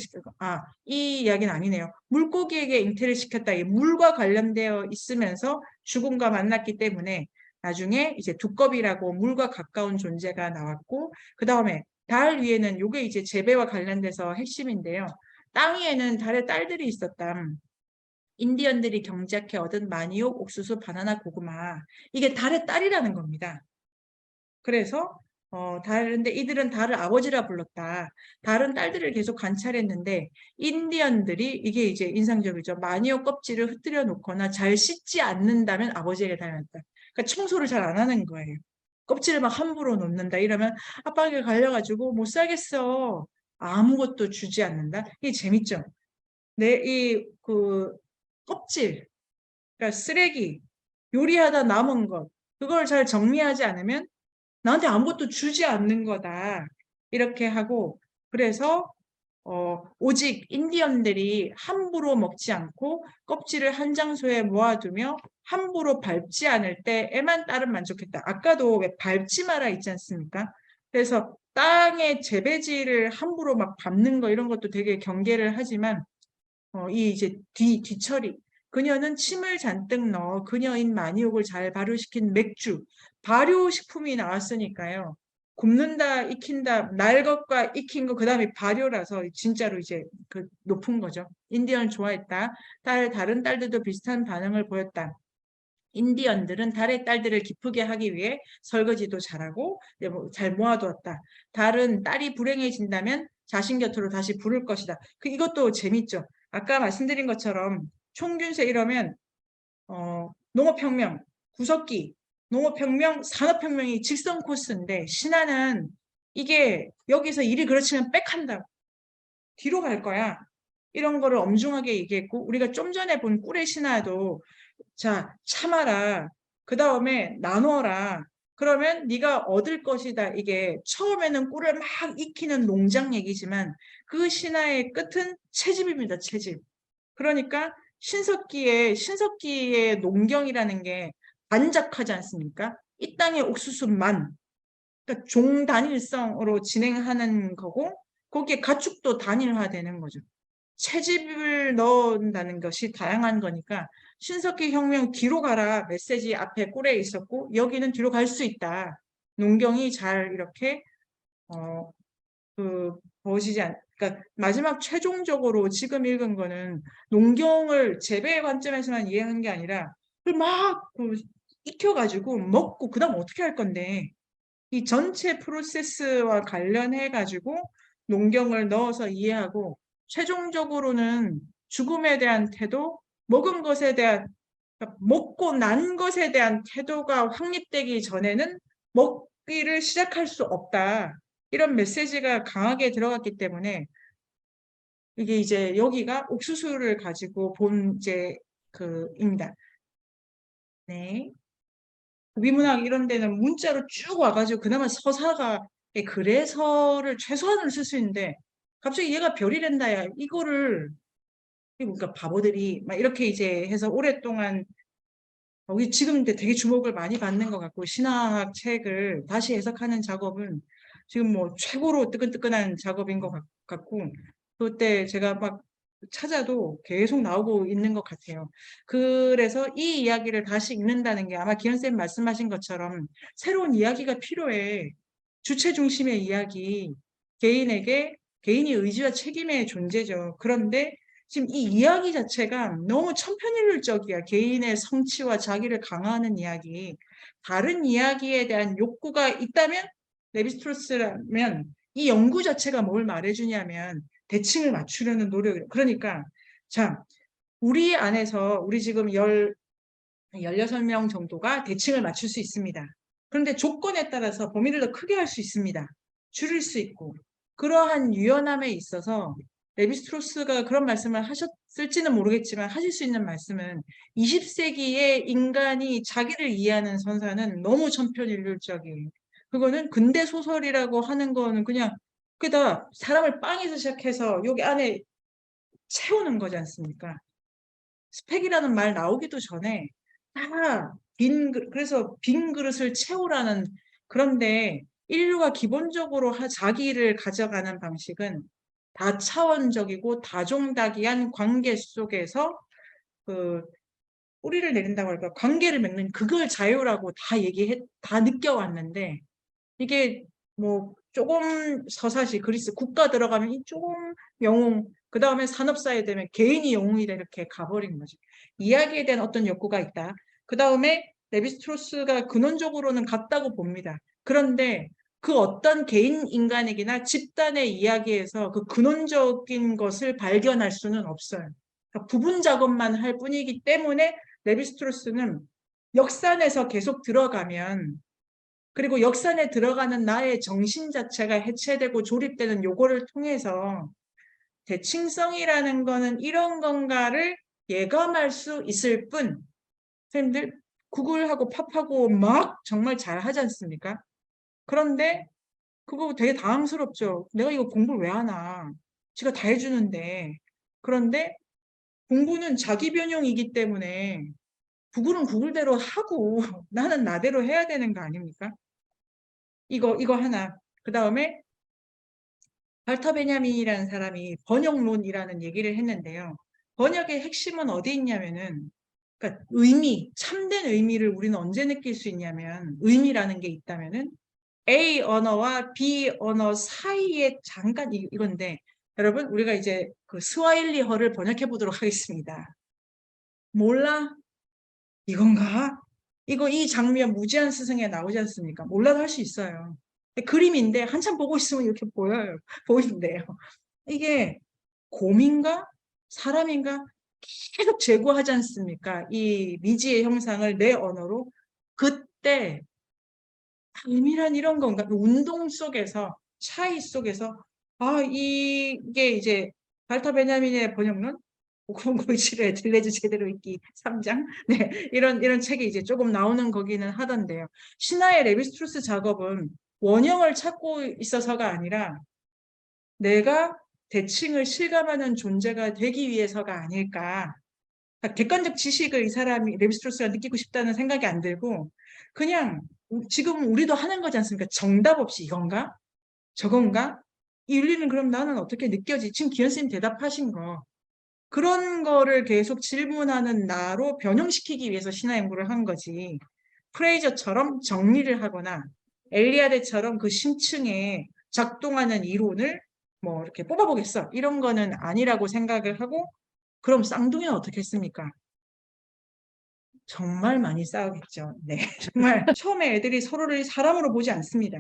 이 이야기는 아니네요. 물고기에게 잉태를 시켰다. 이 물과 관련되어 있으면서 죽음과 만났기 때문에 나중에 이제 두꺼비라고 물과 가까운 존재가 나왔고 그 다음에 달 위에는 이게 이제 재배와 관련돼서 핵심인데요. 땅 위에는 달의 딸들이 있었다. 인디언들이 경작해 얻은 마니옥, 옥수수, 바나나, 고구마. 이게 달의 딸이라는 겁니다. 그래서 다른데 이들은 달을 아버지라 불렀다. 다른 딸들을 계속 관찰했는데 인디언들이 이게 이제 인상적이죠. 마니오 껍질을 흩뜨려 놓거나 잘 씻지 않는다면 아버지에게 닮았다. 그러니까 청소를 잘 안 하는 거예요. 껍질을 막 함부로 놓는다 이러면 아빠에게 갈려가지고 못 살겠어. 아무것도 주지 않는다. 이게 재밌죠. 이 그 껍질, 그러니까 쓰레기, 요리하다 남은 것, 그걸 잘 정리하지 않으면 나한테 아무것도 주지 않는 거다. 이렇게 하고, 그래서 오직 인디언들이 함부로 먹지 않고 껍질을 한 장소에 모아두며 함부로 밟지 않을 때에만 딸은 만족했다. 아까도 왜 밟지 마라 있지 않습니까? 그래서 땅의 재배지를 함부로 막 밟는 거 이런 것도 되게 경계를 하지만 이 이제 뒤처리. 그녀는 침을 잔뜩 넣어 그녀인 마니옥을 잘 발효시킨 맥주, 발효식품이 나왔으니까요. 굽는다, 익힌다, 날 것과 익힌 거, 그 다음에 발효라서 진짜로 이제 그 높은 거죠. 인디언 좋아했다. 다른 딸들도 비슷한 반응을 보였다. 인디언들은 달의 딸들을 기쁘게 하기 위해 설거지도 잘하고 잘 모아두었다. 달은 딸이 불행해진다면 자신 곁으로 다시 부를 것이다. 이것도 재밌죠. 아까 말씀드린 것처럼 총균세 이러면 농업혁명, 구석기, 농업혁명, 산업혁명이 직선 코스인데 신화는 이게 여기서 일이 그렇지만 빽한다. 뒤로 갈 거야. 이런 거를 엄중하게 얘기했고 우리가 좀 전에 본 꿀의 신화도 자, 참아라. 그 다음에 나눠라. 그러면 네가 얻을 것이다. 이게 처음에는 꿀을 막 익히는 농장 얘기지만 그 신화의 끝은 채집입니다. 채집. 그러니까 신석기의 농경이라는 게 반작하지 않습니까? 이 땅의 옥수수만. 그러니까 종 단일성으로 진행하는 거고 거기에 가축도 단일화되는 거죠. 채집을 넣는다는 것이 다양한 거니까 신석기 혁명 뒤로 가라 메시지 앞에 꿀에 있었고 여기는 뒤로 갈 수 있다. 농경이 잘 이렇게 그러니까 마지막 최종적으로 지금 읽은 거는 농경을 재배의 관점에서만 이해한 게 아니라 막 익혀가지고 먹고 그다음 어떻게 할 건데 이 전체 프로세스와 관련해 가지고 농경을 넣어서 이해하고 최종적으로는 죽음에 대한 태도, 먹은 것에 대한 그러니까 먹고 난 것에 대한 태도가 확립되기 전에는 먹기를 시작할 수 없다. 이런 메시지가 강하게 들어갔기 때문에 이게 이제 여기가 옥수수를 가지고 본 이제 입니다. 네. 위문학 이런 데는 문자로 쭉 와가지고 그나마 서사가 글에서를 최소한으로 쓸 수 있는데 갑자기 얘가 별이 된다야 이거를 그러니까 바보들이 막 이렇게 이제 해서 오랫동안 지금 되게 주목을 많이 받는 것 같고 신화학 책을 다시 해석하는 작업은 지금 뭐 최고로 뜨끈뜨끈한 작업인 것 같고 그때 제가 막 찾아도 계속 나오고 있는 것 같아요. 그래서 이 이야기를 다시 읽는다는 게 아마 기현쌤 말씀하신 것처럼 새로운 이야기가 필요해. 주체 중심의 이야기, 개인이 의지와 책임의 존재죠. 그런데 지금 이 이야기 자체가 너무 천편일률적이야. 개인의 성취와 자기를 강화하는 이야기. 다른 이야기에 대한 욕구가 있다면 레비스트로스라면 이 연구 자체가 뭘 말해주냐면 대칭을 맞추려는 노력. 그러니까 자, 우리 안에서 우리 지금 16명 정도가 대칭을 맞출 수 있습니다. 그런데 조건에 따라서 범위를 더 크게 할 수 있습니다. 줄일 수 있고. 그러한 유연함에 있어서 레비스트로스가 그런 말씀을 하셨을지는 모르겠지만 하실 수 있는 말씀은 20세기의 인간이 자기를 이해하는 선사는 너무 천편일률적이에요. 그거는 근대 소설이라고 하는 거는 그냥 그다 사람을 빵에서 시작해서 여기 안에 채우는 거지 않습니까? 스펙이라는 말 나오기도 전에 그래서 빈 그릇을 채우라는 그런데 인류가 기본적으로 자기를 가져가는 방식은 다차원적이고 다종다기한 관계 속에서 뿌리를 내린다고 할까 관계를 맺는 그걸 자유라고 다 느껴왔는데 이게 뭐 조금 서사시 그리스 국가 들어가면 이 조금 영웅 그 다음에 산업사회 되면 개인이 영웅이 이렇게 가버린 거죠. 이야기에 대한 어떤 욕구가 있다. 그 다음에 레비스트로스가 근원적으로는 같다고 봅니다. 그런데 그 어떤 개인 인간에게나 집단의 이야기에서 그 근원적인 것을 발견할 수는 없어요. 그러니까 부분 작업만 할 뿐이기 때문에 레비스트로스는 역산에서 계속 들어가면, 그리고 역산에 들어가는 나의 정신 자체가 해체되고 조립되는 요거를 통해서 대칭성이라는 거는 이런 건가를 예감할 수 있을 뿐, 선생님들 구글하고 팝하고 막 정말 잘 하지 않습니까? 그런데 그거 되게 당황스럽죠. 내가 이거 공부를 왜 하나? 지가 다 해주는데. 그런데 공부는 자기 변형이기 때문에 구글은 구글대로 하고 나는 나대로 해야 되는 거 아닙니까? 이거 하나. 그 다음에 발터 베냐민이라는 사람이 번역론이라는 얘기를 했는데요. 번역의 핵심은 어디 있냐면은, 그러니까 의미, 참된 의미를 우리는 언제 느낄 수 있냐면, 의미라는 게 있다면은 A 언어와 B 언어 사이에 잠깐 이건데, 여러분 우리가 이제 그 스와힐리어를 번역해 보도록 하겠습니다. 몰라? 이건가? 이 장면 무제한 스승에 나오지 않습니까? 몰라도 할 수 있어요. 그림인데 한참 보고 있으면 이렇게 보여요. 보이는데요. 이게 곰인가? 사람인가? 계속 제고하지 않습니까? 이 미지의 형상을 내 언어로. 그때 의미란 이런 건가? 운동 속에서, 차이 속에서, 이게 이제 발터 베냐민의 번역론, 5007의 애틀레즈 제대로 읽기 3장, 네, 이런 책이 이제 조금 나오는 거기는 하던데요. 신화의 레비스트루스 작업은 원형을 찾고 있어서가 아니라 내가 대칭을 실감하는 존재가 되기 위해서가 아닐까. 그러니까 객관적 지식을 이 사람이 레비스트루스가 느끼고 싶다는 생각이 안 들고, 그냥 지금 우리도 하는 거지 않습니까? 정답 없이 이건가? 저건가? 이 윤리는 그럼 나는 어떻게 느껴지? 지금 기현 쌤 대답하신 거. 그런 거를 계속 질문하는 나로 변형시키기 위해서 신화 연구를 한 거지. 프레이저처럼 정리를 하거나 엘리아데처럼 그 심층에 작동하는 이론을 뭐 이렇게 뽑아보겠어. 이런 거는 아니라고 생각을 하고, 그럼 쌍둥이는 어떻게 했습니까? 정말 많이 싸우겠죠. 네, 정말 처음에 애들이 서로를 사람으로 보지 않습니다.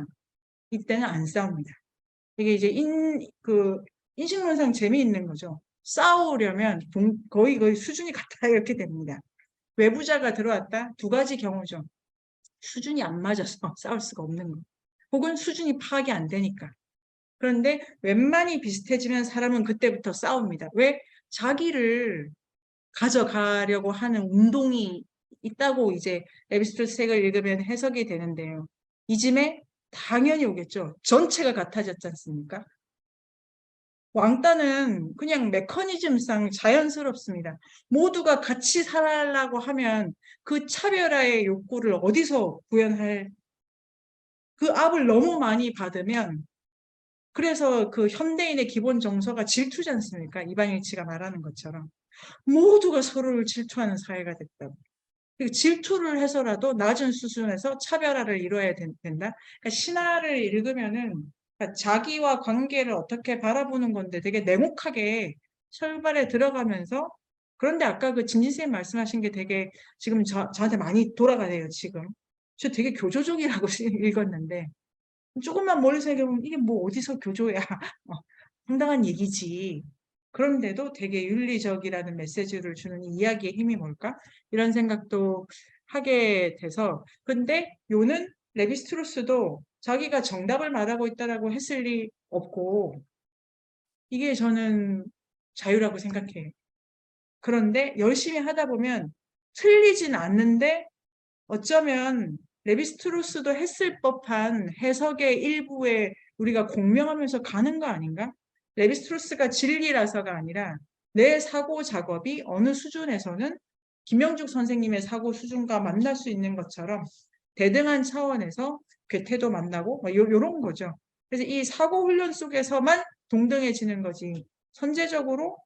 이때는 안 싸웁니다. 이게 이제 인식론상 재미있는 거죠. 싸우려면 거의 수준이 같아 이렇게 됩니다. 외부자가 들어왔다. 두 가지 경우죠. 수준이 안 맞아서 싸울 수가 없는 거. 혹은 수준이 파악이 안 되니까. 그런데 웬만히 비슷해지면 사람은 그때부터 싸웁니다. 왜? 자기를 가져가려고 하는 운동이 있다고 이제 레비스트루스 책을 읽으면 해석이 되는데요. 이쯤에 당연히 오겠죠. 전체가 같아졌지 않습니까? 왕따는 그냥 메커니즘상 자연스럽습니다. 모두가 같이 살아가려고 하면 그 차별화의 욕구를 어디서 구현할, 그 압을 너무 많이 받으면, 그래서 그 현대인의 기본 정서가 질투지 않습니까? 이방일치가 말하는 것처럼. 모두가 서로를 질투하는 사회가 됐다고. 그리고 질투를 해서라도 낮은 수준에서 차별화를 이루어야 된다. 그러니까 신화를 읽으면은 그러니까 자기와 관계를 어떻게 바라보는 건데 되게 냉혹하게 철발에 들어가면서, 그런데 아까 그 진진쌤 말씀하신 게 되게 지금 저한테 많이 돌아가네요, 지금. 저 되게 교조적이라고 읽었는데 조금만 멀리서 얘기하면 이게 뭐 어디서 교조야. 황당한 얘기지. 그런데도 되게 윤리적이라는 메시지를 주는 이 이야기의 힘이 뭘까? 이런 생각도 하게 돼서. 근데 요는 레비스트루스도 자기가 정답을 말하고 있다라고 했을 리 없고, 이게 저는 자유라고 생각해요. 그런데 열심히 하다 보면 틀리진 않는데 어쩌면 레비스트루스도 했을 법한 해석의 일부에 우리가 공명하면서 가는 거 아닌가? 레비스트루스가 진리라서가 아니라 내 사고 작업이 어느 수준에서는 김영죽 선생님의 사고 수준과 만날 수 있는 것처럼 대등한 차원에서 괴테도 만나고 이런 거죠. 그래서 이 사고 훈련 속에서만 동등해지는 거지 선제적으로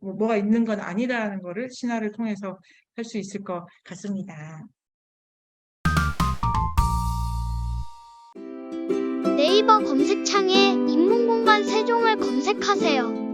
뭐가 있는 건 아니라는 거를 신화를 통해서 할 수 있을 것 같습니다. 네이버 검색창에 인문공간 세종을 검색하세요.